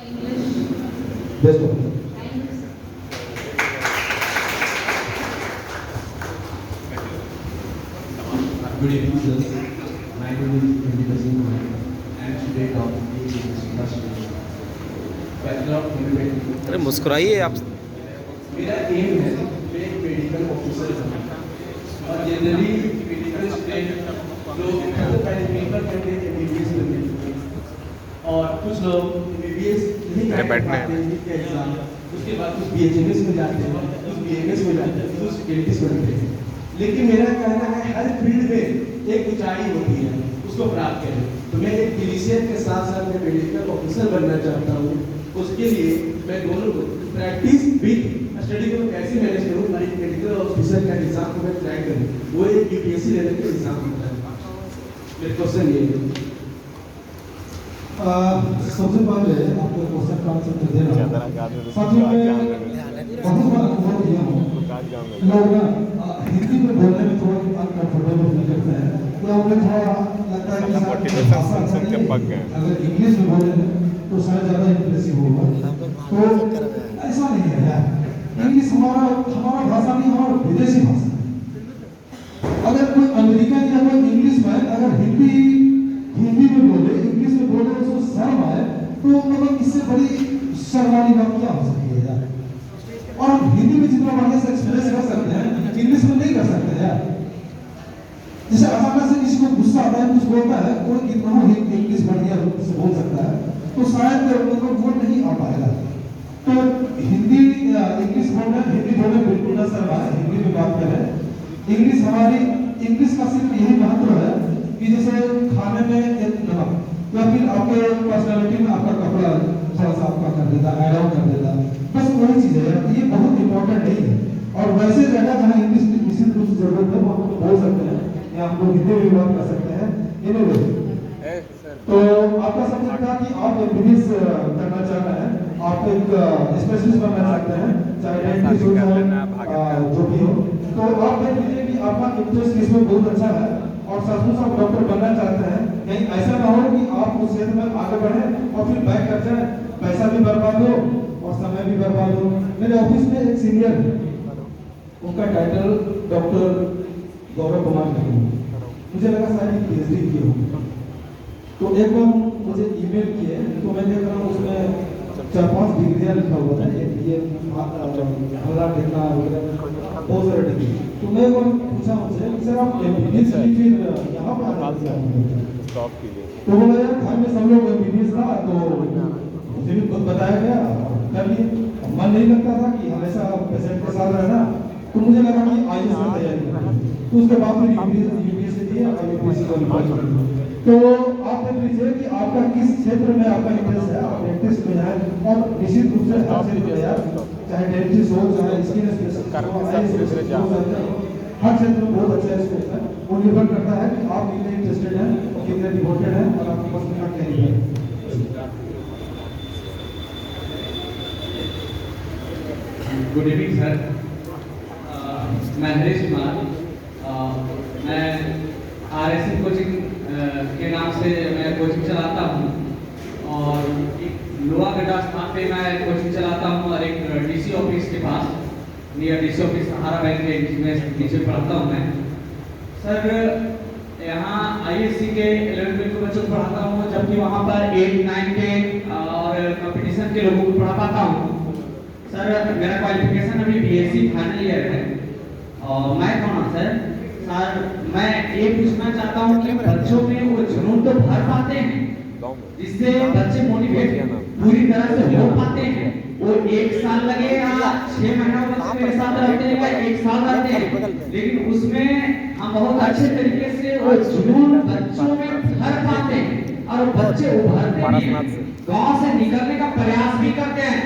English. Best of luck. Thank you, sir. Good evening, sir. My name is Indira Singh. I am student of first year. Bachelor of Chemistry. अरे मुस्कुराइए आप। मेरा M है मैं एक medical officer बनूं और generally medical student लोग सबसे पहले पेपर करते हैं एमबीबीएस करने के लिए और कुछ लोग एमबीबीएस नहीं कर पाते हैं नीट का एग्जाम, उसके बाद कुछ बीएचएमएस में जाते हैं, कुछ बीएमएस में जाते हैं, कुछ एलटीएस बनते हैं। लेकिन मेरा कहना है हर फील्ड में एक ऊंचाई होती है, उसको प्राप्त करें। तो मैं एक फिजिशियन के साथ साथ मैं मेडिकल ऑफिसर बनना चाहता हूँ। उसके लिए मैं दोनों को प्रैक्टिस विद स्टडी को कैसे मैनेज करूँ, मेडिकल ऑफिसर का एग्जाम को मैं ट्राई करूँ, वो एक यूपीएससी लेवल का एग्जाम होता है। मेरा क्वेश्चन ये है। सबसे पहले आपको क्वेश्चन का आंसर दे रहा हूँ। साथियों मैं बहुत बार अनुभव किया हूँ, लोग ना हिंदी में बोलने में थोड़ा अनकंफर्टेबल फील करते हैं, या उन्हें थोड़ा लगता है कि भाषा अगर इंग्लिश में बोले तो शायद ज़्यादा इंप्रेसिव होगा। तो ऐसा नहीं है यार, इंग्लिश हमारा भाषा नहीं, हमारा विदेशी भाषा है। अगर कोई अमेरिकन या कोई इंग्लिश में अगर हिंदी में बोले, इंग्लिश में बोले, उसको शर्म आए, तो मतलब इससे बड़ी शर्म वाली बात क्या हो सकती है यार। और हम हिंदी में जितना बढ़िया से एक्सप्रेस कर सकते हैं, इंग्लिश में नहीं कर सकते यार। जैसे अचानक से किसी को गुस्सा आता है, कुछ बोलता है, कोई कितना ही इंग्लिश बढ़िया रूप से बोल सकता है, तो शायद मतलब वो नहीं आ पाएगा। तो हिंदी इंग्लिश बोलने बिल्कुल न शर्माए, हिंदी में बात करें। इंग्लिश का सिर्फ यही महत्व है कि जैसे खाने में एक नमक या फिर आपके पर्सनालिटी में आपका कपड़ा थोड़ा सा आपका कर देता, ऐड ऑन कर देता, बस वही चीज है। ये बहुत इंपॉर्टेंट नहीं है। और वैसे जगह जहाँ इंग्लिश की निश्चित रूप से जरूरत है, वो हम बोल सकते हैं या हम लोग हिंदी में बात कर सकते हैं। तो आपका सब्जेक्ट था कि आप एमबीबीएस करना चाह रहे हैं, आप एक स्पेशलिस्ट बनना चाहते हैं, चाहे डेंटिस्ट हो जो भी हो। तो आप देख लीजिए कि आपका इंटरेस्ट इसमें बहुत अच्छा है और सचमुच आप डॉक्टर बनना चाहते हैं। कहीं ऐसा ना हो कि आप उस क्षेत्र में आगे बढ़े और फिर बैक कर जाए, पैसा भी बर्बाद हो और समय भी बर्बाद हो। मेरे ऑफिस में एक सीनियर है, उनका टाइटल डॉक्टर गौरव कुमार है। मुझे लगा शायद पीएचडी किए होंगे, तो एक बार मुझे ईमेल किए, तो मैं देख रहा हूँ उसमें 4-5 डिग्रियाँ लिखा हुआ था, ये हमारा देखना बहुत सारे डिग्री। तो मैं एक बार पूछा उनसे कि सर आप एमबीबीएस की फिर यहाँ पर स्टॉप कीजिए। तो बोला यार घर में सब लोग एमबीबीएस था, तो मुझे भी बताया गया, कर लिए। मन नहीं लगता था कि हमेशा पेशेंट के साथ रहना, तो मुझे लगा कि आईएएस की तैयारी करें। तो उसके बाद फिर यूपीएससी दिया और यूपीएससी क्वालिफाई। तो आप देख लीजिए कि आपका किस क्षेत्र में आपका इंटरेस्ट है, आप डेंटिस्ट में जाए और निश्चित रूप से हर क्षेत्र में यार, चाहे डेंटिस्ट हो, चाहे स्किन स्पेशलिस्ट हो, हर क्षेत्र में बहुत अच्छा स्कोप है। वो निर्भर करता है कि आप कितने इंटरेस्टेड हैं, कितने डिवोटेड हैं और आपके पास कितना कैरियर है। गुड इवनिंग सर, मैं हरीश कुमार, मैं RSM कोचिंग के नाम से मैं कोचिंग चलाता हूँ और एक लोहा गड्ढा स्थान पे मैं कोचिंग चलाता हूँ और एक DC ऑफिस के पास। नियर डिस्ट्रिक्ट ऑफिस सहारा बैंक के जिसमें नीचे पढ़ाता हूँ मैं। सर यहाँ ISC के 11th के बच्चों को पढ़ाता हूँ, जबकि वहाँ पर 8, 9, 10 और कंपटीशन के लोगों को पढ़ा पाता हूँ। सर मेरा क्वालिफिकेशन अभी BSc फाइनल ईयर है और मैं कौन हूँ सर मैं ये पूछना चाहता हूँ कि बच्चों में वो जुनून तो भर पाते हैं जिससे बच्चे मोटिवेट पूरी तरह से हो पाते हैं। वो 1 साल लगे या 6 महीना बच्चे मेरे साथ रहते हैं या 1 साल रहते हैं, लेकिन उसमें हम बहुत अच्छे तरीके से वो जुनून बच्चों में भर पाते हैं और बच्चे उभरते हैं, गांव से निकलने का प्रयास भी करते हैं।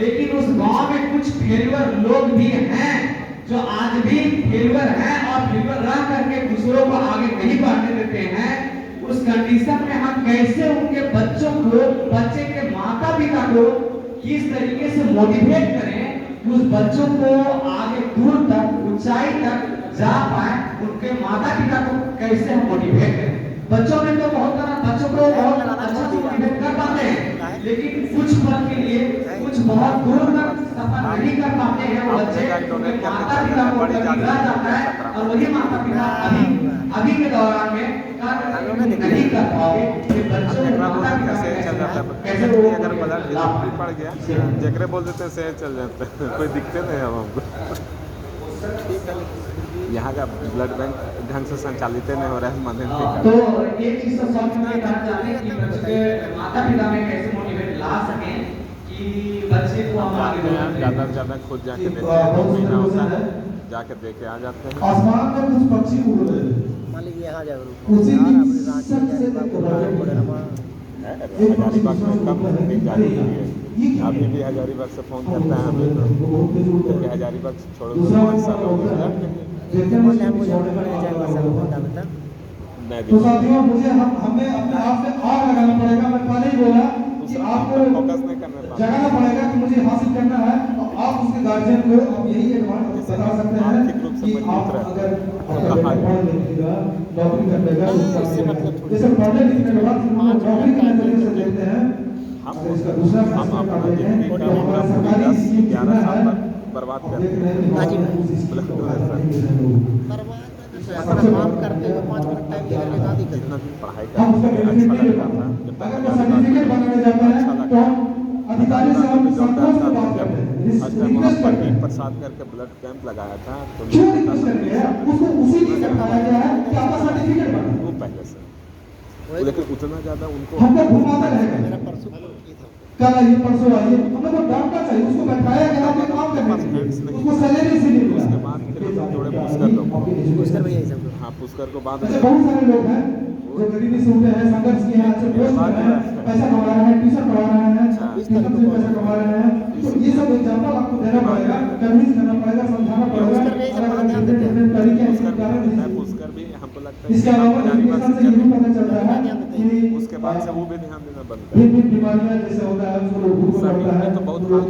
लेकिन उस गांव में कुछ फेलियर लोग भी हैं जो आज भी फेलियर हैं और फेलियर रह करके दूसरों को आगे नहीं बढ़ने देते हैं। उस कंडीशन में हम कैसे उनके बच्चों को, बच्चे के माता पिता को किस तरीके से मोटिवेट करें कि उस बच्चों को आगे दूर तक, ऊंचाई तक जा पाए, उनके माता पिता को कैसे हम मोटिवेट करें। बच्चों में तो बच्चों को बहुत अच्छा से मोटिवेट कर पाते हैं, लेकिन कुछ पल के लिए कुछ बहुत दूर तक सफर नहीं कर पाते हैं वो बच्चे, उनके माता पिता को कभी रह जाता है और वही माता पिता अभी के दौरान में नहीं कर पाओगे कि बच्चों को माता पिता कैसे वो अगर ब्लड भी पड़ गया जकरे बोल देते हैं शहर चल जाते हैं, कोई दिक्कत नहीं है हमको। यहाँ का ब्लड बैंक ढंग से संचालित नहीं हो रहा है मदन तो एक चीज तो समझ में आना चाहते हैं कि बच्चे के माता पिता में कैसे मोटिवेट ला सकें कि बच्चे को हम आगे बढ़ाएं। ज़्यादा से ज़्यादा खुद जाके देखते हैं, तो महीना होता है जाके देखे आ जाते हैं। आसमान में कुछ पक्षी उड़ रहे हैं, मान लीजिए यहाँ जाकर उसी की हजारीबाग में कम नहीं जा रही है, अभी भी हजारीबाग से फोन करता है हमें तो हजारीबाग छोड़ो तो साथियों मुझे हमें अपने आप में आग लगाना पड़ेगा। मैं पहले ही बोला कि आपको फोकस नहीं करना जगाना पड़ेगा कि मुझे हासिल करना है, और आप उसके गार्जियन को आप यही एडवांस बता सकते हैं कि आप अगर पढ़ लिखेगा, नौकरी कर लेगा, जैसे पढ़ने लिखने के बाद नौकरी करने तरीके से देखते हैं। अगर इसका दूसरा फैसला कर लेते हैं तो हमारा सरकारी स्कीम कितना है बर्बाद कर काम करते हुए 5 मिनट टाइम लेकर के दादी जितना भी पढ़ाई हम उसका करते हैं अच्छा बेनिफिट लगता था। अगर वो सर्टिफिकेट बनाने जाते हैं तो हम अधिकारी से हम संतोष से बात करते हैं, रिक्वेस्ट करते हैं। प्रसाद करके ब्लड कैंप लगाया था तो क्यों रिक्वेस्ट करते हैं? उसको उसी लिए सिखाया गया है कि आपका सर्टिफिकेट बना। वो पहले से, लेकिन उतना ज़्यादा उनको हमको घुमाता रहेगा, कल आइए परसों आइए, हमें तो डॉक्टर चाहिए, उसको बैठाया गया आपके काम करने, उसको सैलरी इसीलिए मिला। उसके बाद फिर जोड़े पुष्कर लोग, पुष्कर भैया सब हाँ पुष्कर को बाद ऐसे बहुत सारे लोग हैं जो गरीबी से उठे हैं, संघर्ष किए हैं, अच्छे पोस्ट पर हैं, पैसा कमा रहे हैं, ट्यूशन पढ़ा रहे हैं, ट्यूशन से पैसा कमा रहे हैं। तो ये सब एग्जांपल आपको देना पड़ेगा, कन्विंस करना पड़ेगा, समझाना पड़ेगा। पुष्कर भी हमको लगता है इसके अलावा एजुकेशन से ये भी पता चल रहा है कि उसके बाद से वो भी ध्यान देना बंद कर विभिन्न बीमारियां जैसे होता है उसको लोग भूख लगता है तो बहुत हाल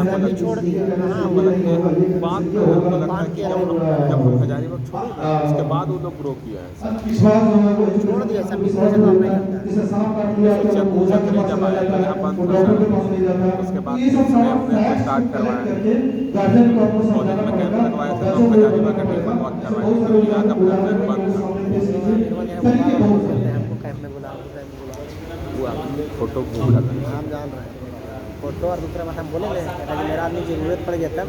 चलता छोड़ दिया बाद में हमको लगता है कि जब हम हजारीबाग छोड़े उसके बाद वो लोग ग्रो किया है विश्वास जो है वो छोड़ दिया सब विश्वास काम नहीं करता। जैसे सांप काट लिया तो ओझा के पास चला जाता है, वो डॉक्टर के पास नहीं जाता। उसके बाद ये सब सारा फैक्ट स्टार्ट करवाया करके गार्जियन को आपको समझाना पड़ेगा। लगवाया था तो हजारीबाग का टेबल वॉक करवाया तो इलाज का ब्लड बैंक हमको कैंप में बुला वो फोटो हम जान रहे हैं फोटो और दूसरा बात हम बोले मेरा आदमी जरूरत पड़ गया तब